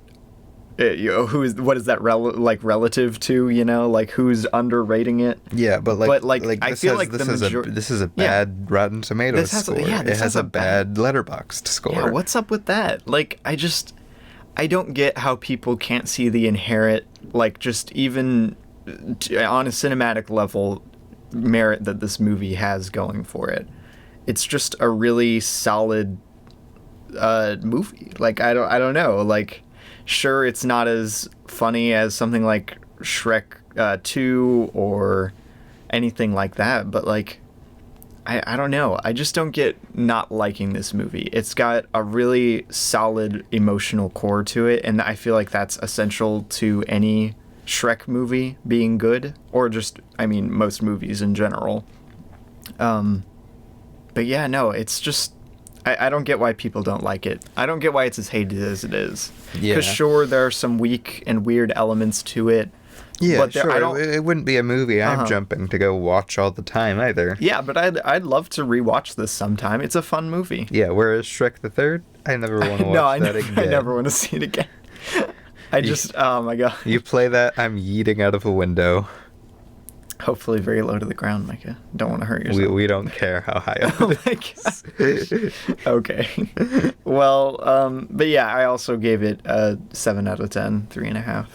what is that relative to, you know, like, who's underrating it? Yeah, but I feel like this is a bad Rotten Tomatoes score. It has a bad Letterboxd score. Yeah, what's up with that? Like, I don't get how people can't see the inherent, like, just even on a cinematic level, merit that this movie has going for it. It's just a really solid movie. Like, I don't know. Like, sure, it's not as funny as something like Shrek 2 or anything like that, but, like, I don't know. I just don't get not liking this movie. It's got a really solid emotional core to it, and I feel like that's essential to any Shrek movie being good, or just, I mean, most movies in general. But yeah, no, it's just, I don't get why people don't like it. I don't get why it's as hated as it is. Yeah. Because sure, there are some weak and weird elements to it. Yeah, but sure. It wouldn't be a movie I'm jumping to go watch all the time either. Yeah, but I'd love to rewatch this sometime. It's a fun movie. Yeah, whereas Shrek the Third, I never want to watch that again. I never want to see it again. Oh my god. You play that, I'm yeeting out of a window. Hopefully very low to the ground, Micah. Don't want to hurt yourself. We don't care how high up Oh it my god. Okay. Well, but yeah, I also gave it a 7 out of 10, 3.5.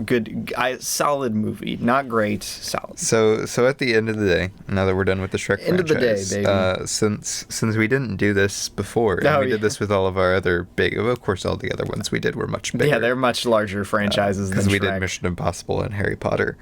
Good, solid movie. Not great, solid. So at the end of the day, now that we're done with the Shrek End franchise, of the day, baby. Since we didn't do this before, and we did this with all of our other big, of course, all the other ones we did were much bigger. Yeah, they're much larger franchises than Shrek. Because we did Mission Impossible and Harry Potter.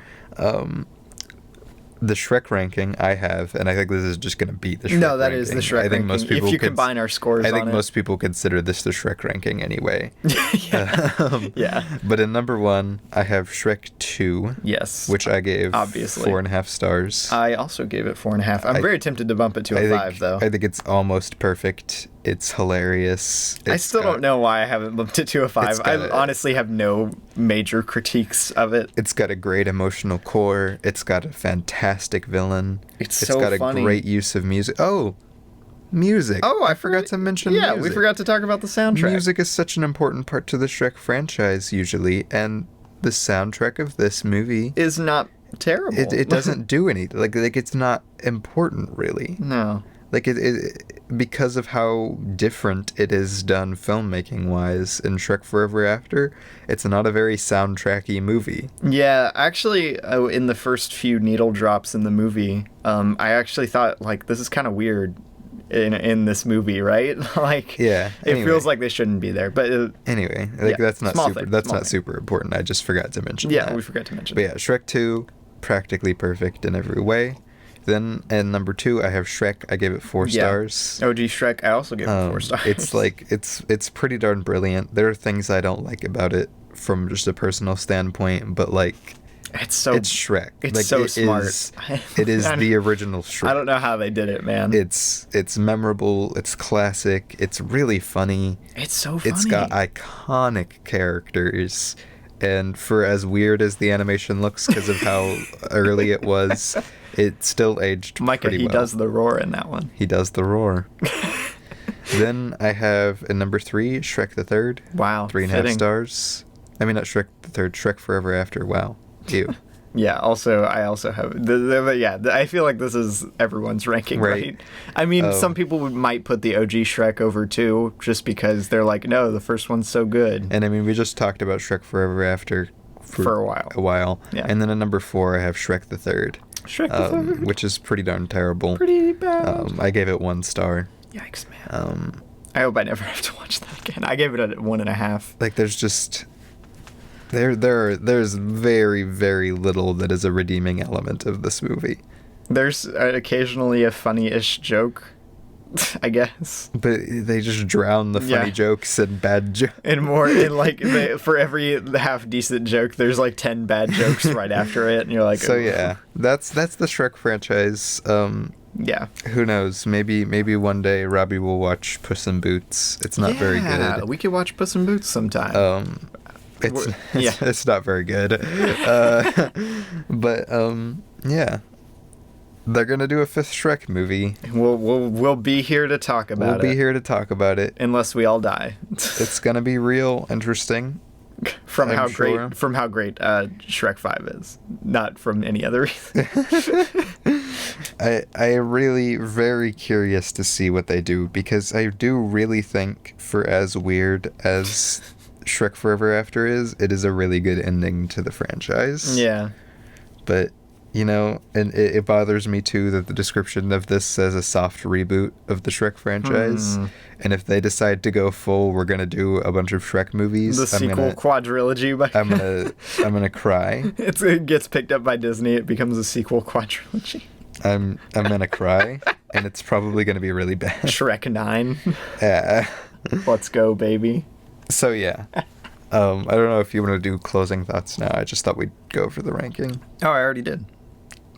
the Shrek ranking I have, and I think this is just going to beat the Shrek ranking. No, that is the Shrek ranking. I think most people, if you combine our scores, I think most people consider this the Shrek ranking anyway. Yeah. Yeah. But in number 1, I have Shrek 2. Yes. Which I gave obviously 4.5 stars. I also gave it 4.5. I'm very tempted to bump it to a 5, though. I think it's almost perfect. It's hilarious. I still don't know why I haven't bumped it to a 5. I honestly have no major critiques of it. It's got a great emotional core. It's got a fantastic villain. It's so funny. It's got a great use of music. Oh, music. Oh, I forgot to mention music. Yeah, we forgot to talk about the soundtrack. Music is such an important part to the Shrek franchise, usually, and the soundtrack of this movie is not terrible. It doesn't do anything. Like it's not important, really. No. Like it because of how different it is done filmmaking wise in Shrek Forever After, it's not a very soundtracky movie. Yeah, actually, in the first few needle drops in the movie, I actually thought, like, this is kind of weird in this movie, right? Like, yeah, anyway. It feels like they shouldn't be there. But anyway, like that's not super important. I just forgot to mention that. Yeah, we forgot to mention that. But yeah, Shrek 2, practically perfect in every way. Then, in number 2, I have Shrek. I gave it 4 stars. OG Shrek, I also gave it 4 stars. It's like, it's pretty darn brilliant. There are things I don't like about it from just a personal standpoint, but like, it's Shrek. It's like, so smart. It is the original Shrek. I don't know how they did it, man. It's memorable. It's classic. It's really funny. It's so funny. It's got iconic characters. And for as weird as the animation looks because of how early it was, it still aged pretty well. He does the roar in that one. He does the roar. Then I have in number 3, Shrek the Third. Wow. 3.5 stars. I mean, not Shrek the Third, Shrek Forever After. Wow. Ew. Yeah, I also have... I feel like this is everyone's ranking, right? I mean, some people might put the OG Shrek over, too, just because they're like, no, the first one's so good. And, I mean, we just talked about Shrek Forever After for a while. Yeah. And then at number 4, I have Shrek the Third. Shrek the Third. Which is pretty darn terrible. Pretty bad. I gave it 1 star. Yikes, man. I hope I never have to watch that again. I gave it a 1.5. Like, there's just... There's very, very little that is a redeeming element of this movie. There's occasionally a funny-ish joke, I guess. But they just drown the funny jokes in bad jokes. And more, for every half-decent joke, there's like 10 bad jokes right after it, and you're like... So yeah, that's the Shrek franchise. Yeah. Who knows? Maybe one day Robbie will watch Puss in Boots. It's not very good. Yeah, we could watch Puss in Boots sometime. It's not very good. But yeah. They're gonna do a 5th Shrek movie. We'll be here to talk about it. We'll be here to talk about it. Unless we all die. It's gonna be real interesting. From how great Shrek 5 is. Not from any other reason. I really very curious to see what they do, because I do really think, for as weird as Shrek Forever After is, it is a really good ending to the franchise. Yeah. But, you know, and it bothers me too that the description of this says a soft reboot of the Shrek franchise. And if they decide to go full, we're gonna do a bunch of Shrek movies. The sequel quadrilogy. I'm gonna cry. It gets picked up by Disney. It becomes a sequel quadrilogy. I'm gonna cry, and it's probably gonna be really bad. Shrek 9. Yeah. Let's go, baby. So yeah, I don't know if you want to do closing thoughts now. I just thought we'd go for the ranking. Oh, I already did.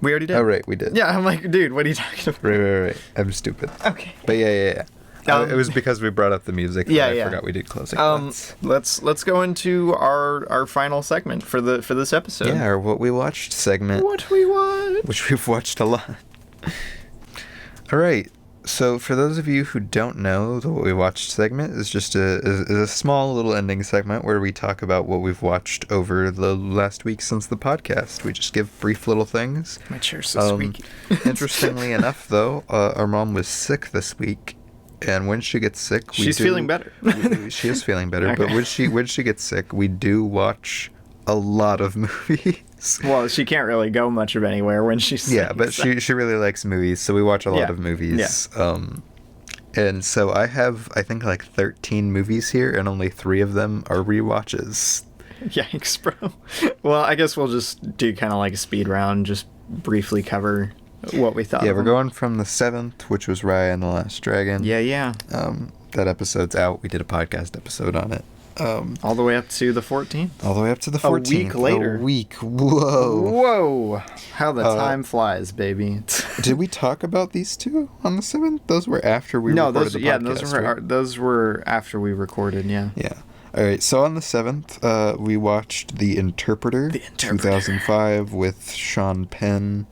We already did. Oh, right, we did. Yeah, I'm like, dude, what are you talking about? Right. I'm stupid. Okay. But yeah. It was because we brought up the music. I forgot we did closing thoughts. Let's go into our final segment for this episode. Yeah, our What We Watched segment. What we watched. Which we've watched a lot. All right. So, for those of you who don't know, the What We Watched segment is just a small little ending segment where we talk about what we've watched over the last week since the podcast. We just give brief little things. My chair's so squeaky. Interestingly enough, though, our mom was sick this week, and when she gets sick, she's feeling better. She is feeling better, okay. But when she gets sick, we do watch a lot of movies. Well, she can't really go much of anywhere when she's sick. Yeah, but she really likes movies, so we watch a lot of movies. Yeah. And so I have, I think, like 13 movies here, and only 3 of them are rewatches. Yikes, bro. Well, I guess we'll just do kind of like a speed round, just briefly cover what we thought. Yeah, of we're them. going from the 7th, which was Raya and the Last Dragon. Yeah. That episode's out. We did a podcast episode on it. All the way up to the 14th. All the way up to the 14th. A week later. A week. Whoa. How the time flies, baby. Did we talk about these two on the 7th? Those were after we recorded the podcast. Those were after we recorded, yeah. Yeah. All right, so on the 7th, we watched The Interpreter. 2005 with Sean Penn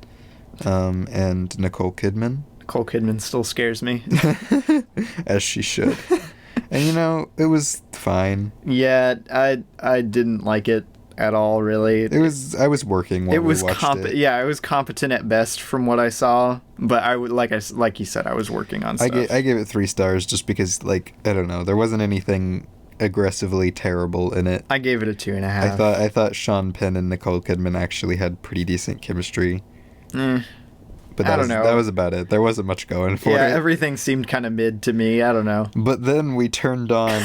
and Nicole Kidman. Nicole Kidman still scares me. As she should. And, you know, it was fine. Yeah, I didn't like it at all, really. I was working while we watched it. Yeah, it was competent at best from what I saw, but I would like you said, I was working on stuff. I gave it 3 stars just because, like, I don't know, there wasn't anything aggressively terrible in it. I gave it a 2.5. I thought Sean Penn and Nicole Kidman actually had pretty decent chemistry. But I don't know. That was about it. There wasn't much going for it. Yeah, everything seemed kind of mid to me. I don't know. But then we turned on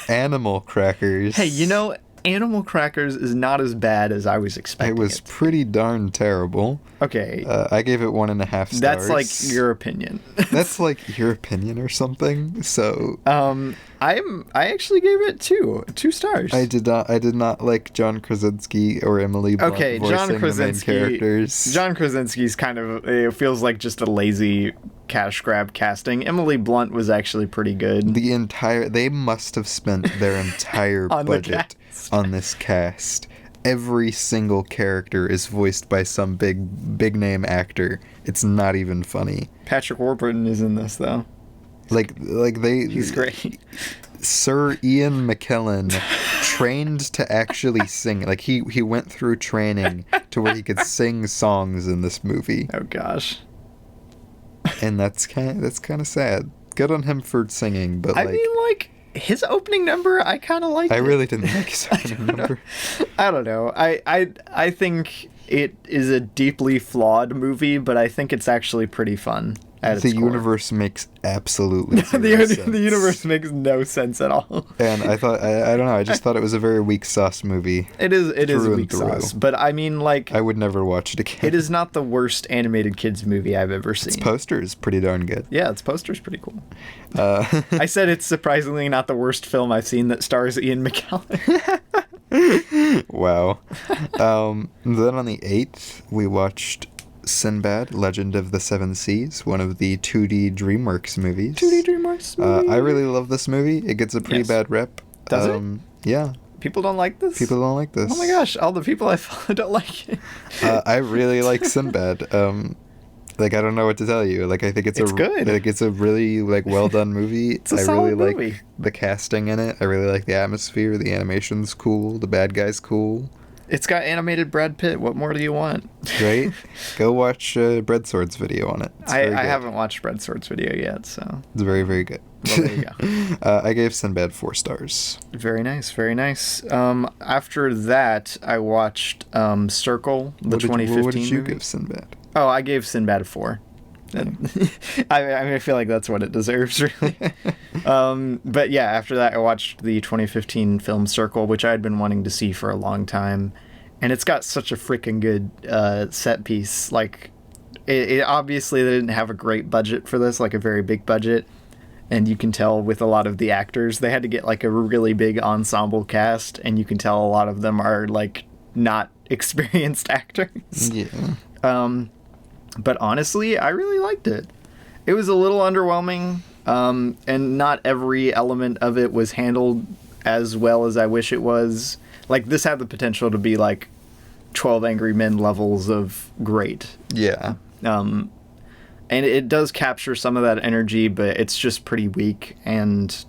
Animal Crackers. Hey, you know, Animal Crackers is not as bad as I was expecting. It was pretty darn terrible. Okay. I gave it 1.5 stars. That's like your opinion. That's like your opinion or something. So I actually gave it 2 stars. I did not like John Krasinski or Emily Blunt voicing the main characters. John Krasinski's kind of, it feels like just a lazy cash grab casting. Emily Blunt was actually pretty good. They must have spent their entire budget on this cast. Every single character is voiced by some big name actor. It's not even funny. Patrick Warburton is in this though. He's great. Sir Ian McKellen trained to actually sing. Like he went through training to where he could sing songs in this movie. Oh gosh. And that's kind of sad. Good on him for singing, but I mean, his opening number, I kind of liked. I really didn't like his opening number. I don't know. I think it is a deeply flawed movie, but I think it's actually pretty fun. The universe makes absolutely zero sense. The universe makes no sense at all. And I thought, I don't know, I just thought it was a very weak sauce movie. It is weak sauce. But I mean, I would never watch it again. It is not the worst animated kids movie I've ever seen. Its poster is pretty darn good. Yeah, its poster is pretty cool. I said it's surprisingly not the worst film I've seen that stars Ian McKellen. Wow. Then on the 8th, we watched Sinbad, Legend of the Seven Seas, one of the 2D DreamWorks movies. 2D DreamWorks movie. I really love this movie. It gets a pretty bad rep. Does it? Yeah. People don't like this? People don't like this. Oh my gosh, all the people I follow don't like it. I really like Sinbad. I don't know what to tell you. I think it's good. It's a really well done movie. It's a solid movie. Like the casting in it. I really like the atmosphere. The animation's cool. The bad guy's cool. It's got animated Brad Pitt. What more do you want? Right? Go watch Breadsword's video on it. I haven't watched Breadsword's video yet, so... It's very, very good. Well, there you go. I gave Sinbad 4 stars. Very nice, very nice. After that, I watched Circle, the 2015 movie. What did you give Sinbad? Oh, I gave Sinbad a 4. I feel like that's what it deserves, really. But yeah, after that, I watched the 2015 film Circle, which I had been wanting to see for a long time. And it's got such a freaking good set piece. It obviously, they didn't have a great budget for this, a very big budget. And you can tell with a lot of the actors, they had to get a really big ensemble cast. And you can tell a lot of them are not experienced actors. Yeah. But honestly, I really liked it. It was a little underwhelming, and not every element of it was handled as well as I wish it was. This had the potential to be 12 Angry Men levels of great. Yeah. And it does capture some of that energy, but it's just pretty weak, and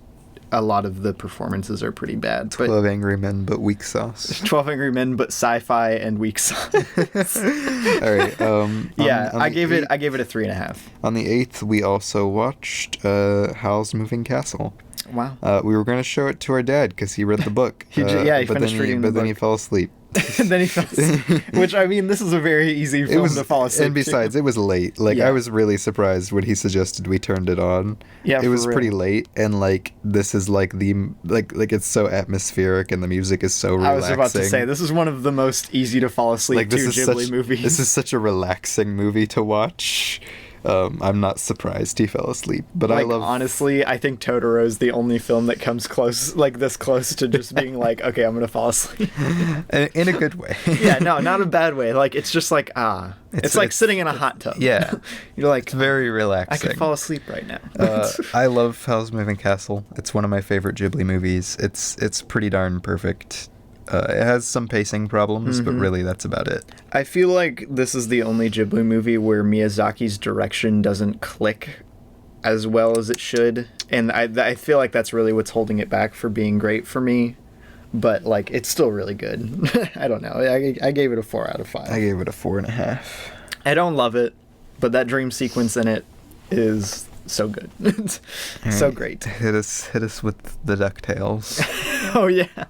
a lot of the performances are pretty bad. 12 Angry Men, but weak sauce. 12 Angry Men, but sci-fi and weak sauce. All right. I gave it a 3.5. On the 8th, we also watched Howl's Moving Castle. Wow. We were going to show it to our dad because he read the book. He finished reading the book. But then he fell asleep. And then he fell asleep. Which, I mean, this is a very easy film to fall asleep And besides, it was late. Like, Yeah. I was really surprised when he suggested we turned it on. Yeah, it was for real. pretty late, and like this is like like it's so atmospheric, and the music is so relaxing. I was about to say, this is one of the most easy to fall asleep like to this is Ghibli such movies. this is such a relaxing movie to watch. I'm not surprised he fell asleep, but like, I love. honestly, I think Totoro is the only film that comes close, like this close to just being like, okay, I'm gonna fall asleep. In a good way. Yeah, no, not a bad way. Like, it's just like, it's like sitting in a hot tub. Yeah. You're like, It's very relaxing. I could fall asleep right now. I love Howl's Moving Castle. It's one of my favorite Ghibli movies. It's pretty darn perfect. It has some pacing problems, but really that's about it. I feel like this is the only Ghibli movie where Miyazaki's direction doesn't click as well as it should, and I feel like that's really what's holding it back for being great for me. But like, it's still really good. I don't know. I gave it a 4 out of 5. I gave it a 4.5. I don't love it, but that dream sequence in it is so good. So great. Hit us with the DuckTales. Oh yeah,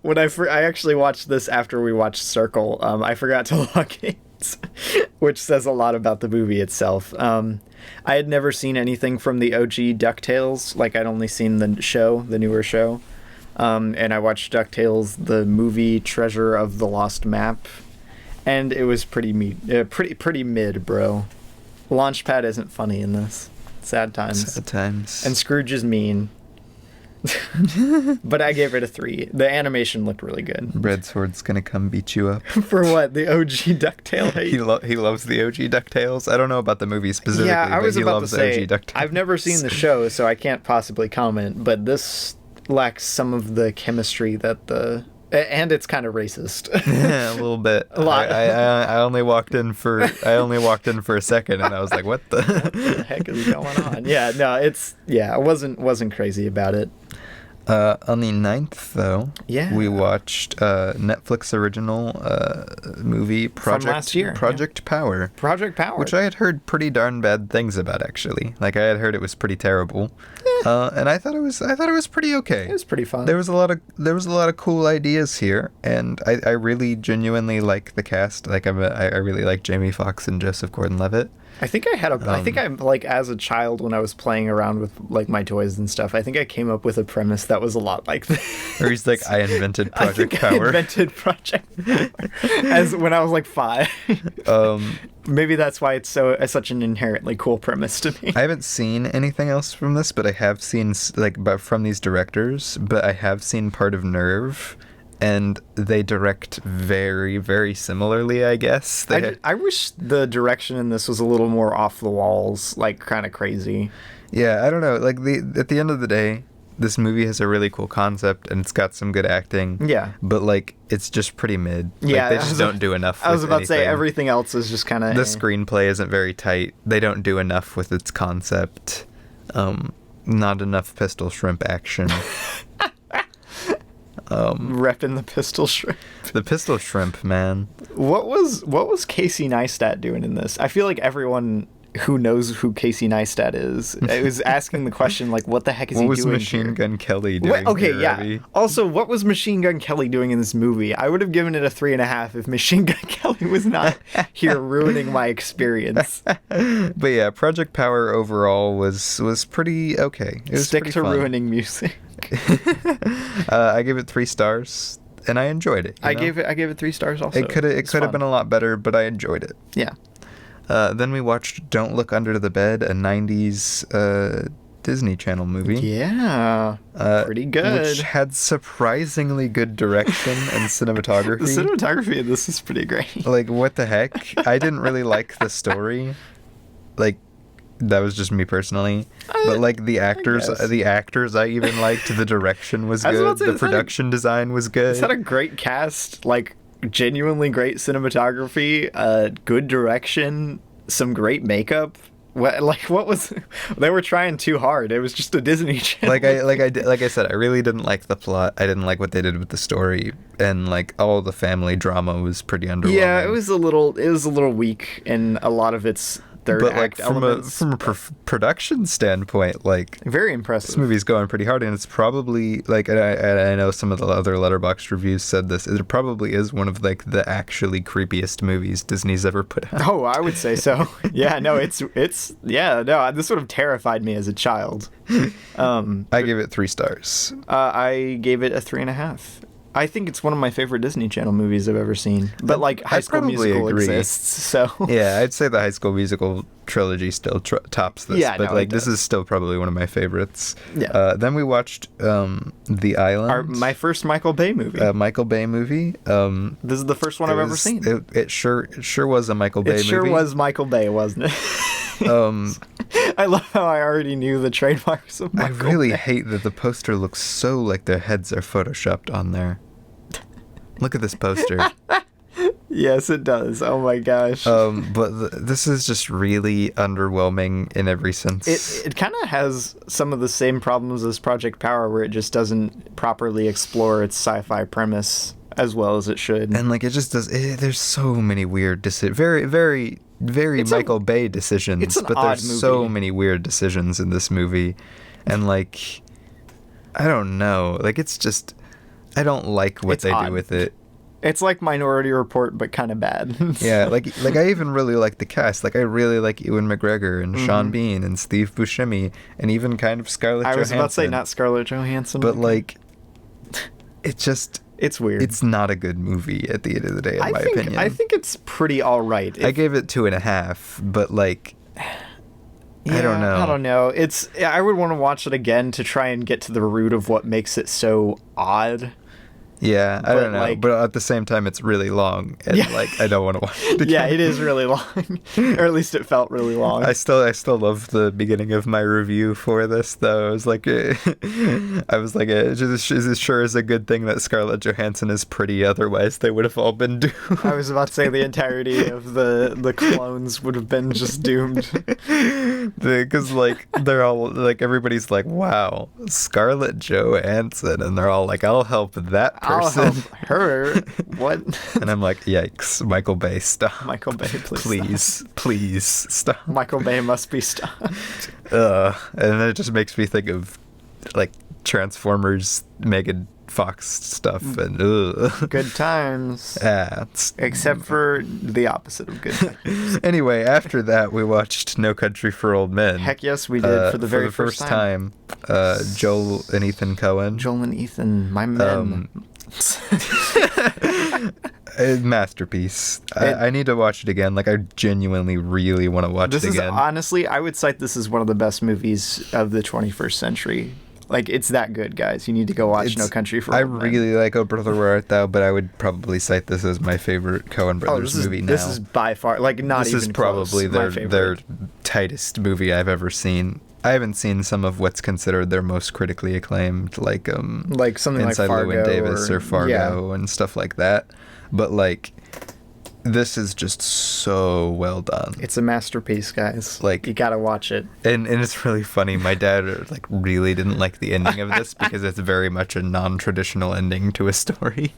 when I actually watched this after we watched Circle. I forgot to log it, which says a lot about the movie itself. I had never seen anything from the OG DuckTales. Like, I'd only seen the show, the newer show, and I watched DuckTales, the movie Treasure of the Lost Map, and it was pretty mid, bro. Launchpad isn't funny in this. Sad times. Sad times. And Scrooge is mean. But I gave it a 3. The animation looked really good. Red Sword's gonna come beat you up. For what? The OG DuckTale hate? He loves the OG DuckTales. I don't know about the movie specifically. Yeah, I but was he about to loves say, OG DuckTales. I've never seen the show, so I can't possibly comment, but this lacks some of the chemistry that the... And it's kind of racist. Yeah, a little bit. A lot. I only walked in for a second, and I was like, "What the What the heck is going on?" Yeah, no, I wasn't crazy about it. On the 9th, though, Yeah. we watched Netflix original movie Project last year, Project Power. Project Power. Which I had heard pretty darn bad things about, actually. Like, I had heard it was pretty terrible, and I thought it was pretty okay. It was pretty fun. There was a lot of cool ideas here, and I really genuinely like the cast. Like, I really like Jamie Foxx and Joseph Gordon-Levitt. I think I'm like, as a child when I was playing around with like my toys and stuff, I think I came up with a premise that was a lot like this. Or he's like, I invented Project I Power. invented Project Power as when I was like 5. Maybe that's why it's such an inherently cool premise to me. I haven't seen anything else from this, but I have seen from these directors. But I have seen part of Nerve, and they direct very, very similarly, I guess. I wish the direction in this was a little more off the walls, like kind of crazy. Yeah, I don't know. Like, at the end of the day, this movie has a really cool concept, and it's got some good acting. Yeah. But, like, it's just pretty mid. Yeah. Like, they just don't do enough I was with about to say, anything. everything else is just kind of... The screenplay isn't very tight. They don't do enough with its concept. Not enough pistol shrimp action. Repping the pistol shrimp. The pistol shrimp, man. What was Casey Neistat doing in this? I feel like everyone who knows who Casey Neistat is was asking the question, like, what the heck is he doing? What was Machine here? Gun Kelly doing? Okay, here, yeah. Abby? Also, what was Machine Gun Kelly doing in this movie? I would have given it a 3.5 if Machine Gun Kelly was not here ruining my experience. But yeah, Project Power overall was pretty okay. It was Stick pretty to fun. ruining music. I gave it 3 stars, and I enjoyed it. I gave it 3 stars also. It could have been a lot better, but I enjoyed it. Yeah. Then we watched Don't Look Under the Bed, a 90s Disney Channel movie. Yeah. Pretty good. Which had surprisingly good direction and cinematography. The cinematography in this is pretty great. Like, what the heck? I didn't really like the story. Like, that was just me personally. But, like, the actors I even liked. The direction was I was good. about to say, The production design was good. It's had a great cast, like, genuinely great cinematography, good direction, some great makeup. What was... They were trying too hard. It was just a Disney Channel. Like I said, I really didn't like the plot. I didn't like what they did with the story, and like all the family drama was pretty underwhelming. Yeah, it was a little weak, and a lot of its third But act like from elements. a production standpoint, like Very this impressive. movie's going pretty hard, and it's probably like, and I know some of the other Letterboxd reviews said this. It probably is one of like the actually creepiest movies Disney's ever put out. Oh, I would say so. Yeah, no, it's yeah, no, this would have terrified me as a child. I gave it 3 stars. I gave it a 3.5. I think it's one of my favorite Disney Channel movies I've ever seen. But like High School probably Musical agree. exists, so Yeah, I'd say the High School Musical trilogy still tops this. Yeah, but no, like it this does. is still probably one of my favorites. Yeah. Then we watched The Island. my first Michael Bay movie. Michael Bay movie. This is the first one I've ever seen. It sure was a Michael Bay It sure movie. was Michael Bay, wasn't it? I love how I already knew the trademarks of I Michael really Bay. hate that the poster looks so like their heads are photoshopped on there. Look at this poster. Yes, it does. Oh my gosh. But this is just really underwhelming in every sense. It kind of has some of the same problems as Project Power, where it just doesn't properly explore its sci-fi premise as well as it should. And like it just does. There's so many weird very Michael Bay decisions. it's an but odd there's so movie. many weird decisions in this movie, and like I don't know. Like it's just I don't like what It's they odd. do with it. It's like Minority Report, but kind of bad. Yeah, like I even really like the cast. Like I really like Ewan McGregor and Sean Bean and Steve Buscemi and even kind of Scarlett I Johansson. was about to say not Scarlett Johansson, But like, it just it's weird. it's not a good movie at the end of the day, in my opinion. I think it's pretty all right. I gave it 2.5, but like, I don't know. I don't know. I would want to watch it again to try and get to the root of what makes it so odd. Yeah, I But, don't know. like- But at the same time, it's really long, and Yeah. like I don't want to watch it again. Yeah, it is really long, or at least it felt really long. I still love the beginning of my review for this, though. I was like, is it sure is a good thing that Scarlett Johansson is pretty, otherwise they would have all been doomed. I was about to say the entirety of the clones would have been just doomed. Because like they're all like everybody's like, wow, Scarlett Johansson, and they're all like, I'll help that I'll help person. her. What? And I'm like, yikes, Michael Bay, stop. Michael Bay, please. Please stop. Michael Bay must be stopped. And it just makes me think of like Transformers, Megan Fox stuff, and Good times. it's- Except for the opposite of good times. Anyway, after that, we watched No Country for Old Men. Heck yes, we did for the very first time. Joel and Ethan Coen. Joel and Ethan, my men. A masterpiece. I need to watch it again. Like I genuinely really want to watch This it is again. honestly, I would cite this as one of the best movies of the 21st century. Like, it's that good, guys. You need to go watch No Country for I Old Men. really like Oh Brother Where Art Thou, but I would probably cite this as my favorite Coen Brothers movie now. This is by far, like, not This even is probably close, my their favorite. tightest movie I've ever seen. I haven't seen some of what's considered their most critically acclaimed, like Like something Inside like Fargo Llewyn Davis or Fargo Yeah. and stuff like that. But like, this is just so well done. It's a masterpiece, guys. Like- you gotta watch it. And it's really funny. My dad like really didn't like the ending of this because it's very much a non-traditional ending to a story.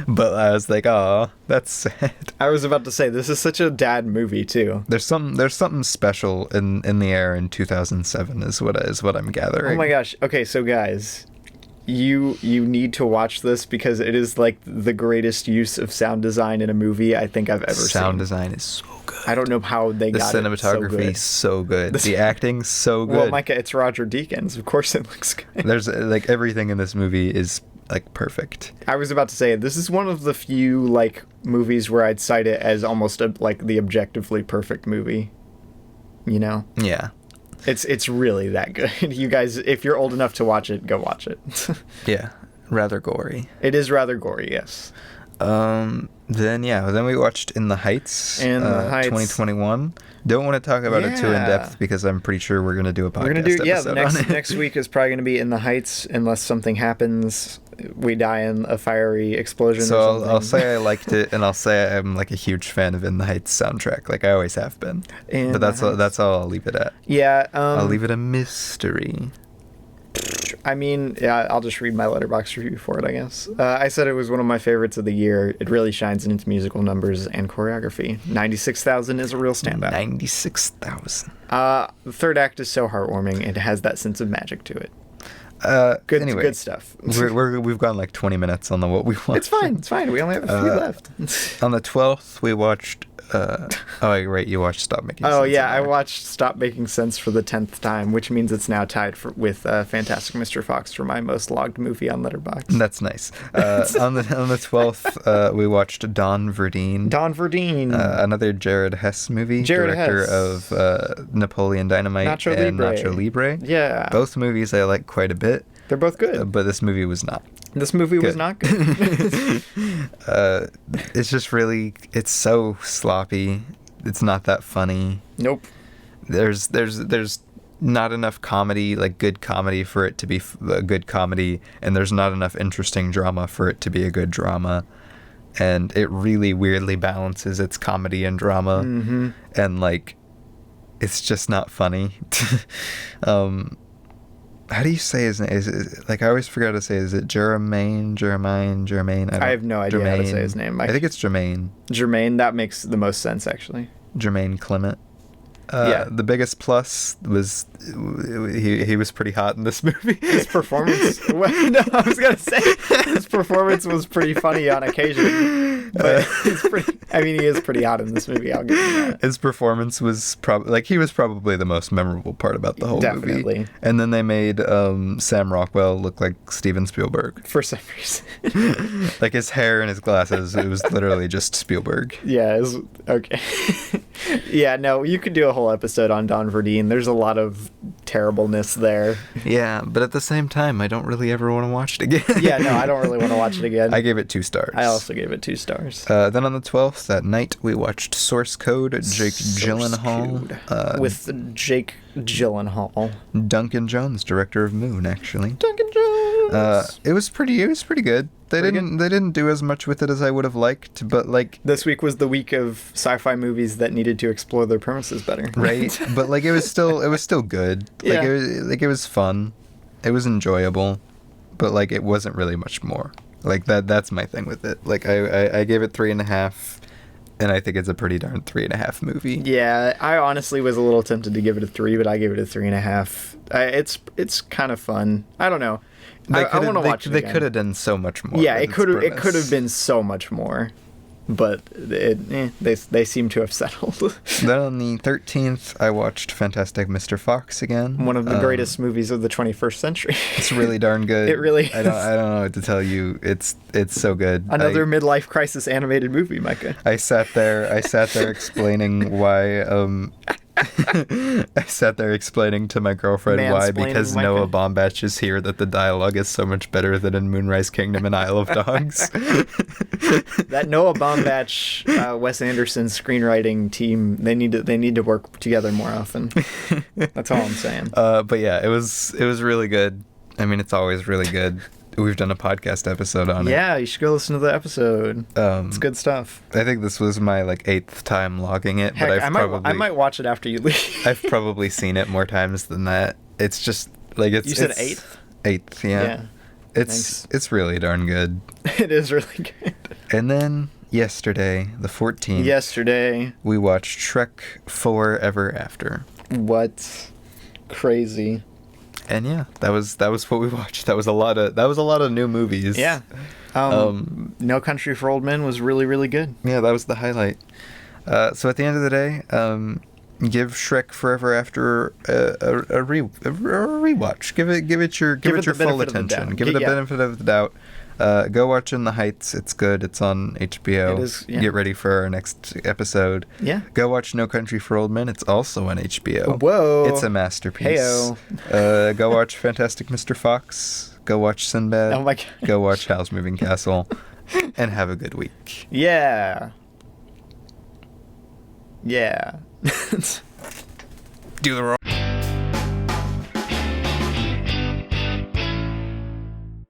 But I was like, oh, that's sad. I was about to say, this is such a dad movie, too. There's something special in the air in 2007 is what I'm gathering. Oh my gosh. Okay, so guys, you need to watch this because it is like the greatest use of sound design in a movie I think I've ever seen. Sound design is so good. I don't know how they The got it cinematography so good. so good. The acting so good. Well, Micah, it's Roger Deakins. Of course it looks good. There's like everything in this movie is like perfect. I was about to say, this is one of the few like movies where I'd cite it as almost like the objectively perfect movie. You know? Yeah. It's really that good. You guys, if you're old enough to watch it, go watch it. Yeah. Rather gory. It is rather gory, yes. Then we watched In the Heights. In the Heights. 2021. Don't want to talk about it too in Yeah. depth because I'm pretty sure we're gonna do a podcast We're gonna do episode on it. next week is probably gonna be In the Heights unless something happens. We die in a fiery explosion. So or I'll something. say I liked it, and I'll say I'm like a huge fan of In the Heights soundtrack, like I always have been. In But the Heights. that's all I'll leave it at. Yeah. I'll leave it a mystery. I mean, yeah, I'll just read my Letterboxd review for it, I guess. I said it was one of my favorites of the year. It really shines in its musical numbers and choreography. 96,000 is a real standout. 96,000. The third act is so heartwarming. It has that sense of magic to it. Anyway, Good stuff. we've gone like 20 minutes on what we watched. It's fine. We only have a few left. On the 12th, we watched. Oh, right, you watched Stop Making Sense. Oh, yeah, I watched Stop Making Sense for the 10th time, which means it's now tied with Fantastic Mr. Fox for my most logged movie on Letterboxd. That's nice. On the 12th, we watched Don Verdeen. Don Verdeen. Another Jared Hess movie. Jared director Hess. of Napoleon Dynamite and Nacho Libre. Yeah. Both movies I like quite a bit. They're both good. But this movie was not. This movie was not good. It's just really, it's so sloppy. It's not that funny. Nope. There's not enough comedy, like good comedy, for it to be a good comedy, and there's not enough interesting drama for it to be a good drama. And it really weirdly balances its comedy and drama, and like, it's just not funny. How do you say his name? Is it, like, I always forget how to say it. Is it Jermaine? I have no idea how to say his name. I think it's Jermaine. Jermaine, that makes the most sense, actually. Jermaine Clement. Yeah. The biggest plus was he was pretty hot in this movie. His performance. Well, no, I was gonna say his performance was pretty funny on occasion, but he is pretty hot in this movie. I'll give you that. His performance was he was probably the most memorable part about the whole movie. Definitely. And then they made Sam Rockwell look like Steven Spielberg for some reason. Like his hair and his glasses, it was literally just Spielberg. Yeah. Okay. Yeah. No, you could do a whole episode on Don Verdeen. There's a lot of terribleness there. Yeah, but at the same time, I don't really ever want to watch it again. Yeah, no, I don't really want to watch it again. I gave it 2 stars. I also gave it 2 stars. Then on the 12th, that night, we watched Source Code, Jake Gyllenhaal. With Jake Gyllenhaal. Duncan Jones, director of Moon, actually. Duncan Jones! It was pretty good. They didn't do as much with it as I would have liked, but like, this week was the week of sci-fi movies that needed to explore their premises better. Right? But like, it was still good. Like, Yeah. it was fun. It was enjoyable, but like, it wasn't really much more. Like, that's my thing with it. Like, I gave it 3.5, and I think it's a pretty darn 3.5 movie. Yeah, I honestly was a little tempted to give it a 3, but I gave it a 3.5. It's kind of fun. I don't know. I want to watch it again. They could have done so much more. Yeah, it could have been so much more, but they seem to have settled. Then on the 13th, I watched Fantastic Mr. Fox again. One of the greatest movies of the 21st century. It's really darn good. It really is. I don't know what to tell you. It's so good. Another midlife crisis animated movie, Micah. I sat there explaining why. I sat there explaining to my girlfriend why, because Micah. Noah Baumbach is here, that the dialogue is so much better than in Moonrise Kingdom and Isle of Dogs. That Noah Baumbach, Wes Anderson screenwriting team, they need to work together more often. That's all I'm saying. But yeah, it was really good. I mean, it's always really good. We've done a podcast episode on it. Yeah, you should go listen to the episode. It's good stuff. I think this was my 8th time logging it. Heck, but I might watch it after you leave. I've probably seen it more times than that. It's just like You said 8th? 8th, yeah. It's really darn good. It is really good. And then yesterday, the 14th. We watched Shrek Forever After. What? Crazy. And yeah, that was what we watched. That was a lot of new movies. Yeah. No Country for Old Men was really, really good. Yeah, that was the highlight. So at the end of the day, give Shrek Forever After a rewatch. Give it your full attention. Give it the benefit of the doubt. Go watch In the Heights. It's good. It's on HBO. It is, yeah. Get ready for our next episode. Yeah. Go watch No Country for Old Men. It's also on HBO. Whoa. It's a masterpiece. Heyo. Go watch Fantastic Mr. Fox. Go watch Sinbad. Oh my God. Go watch Howl's Moving Castle. And have a good week. Yeah. Yeah. Do the wrong.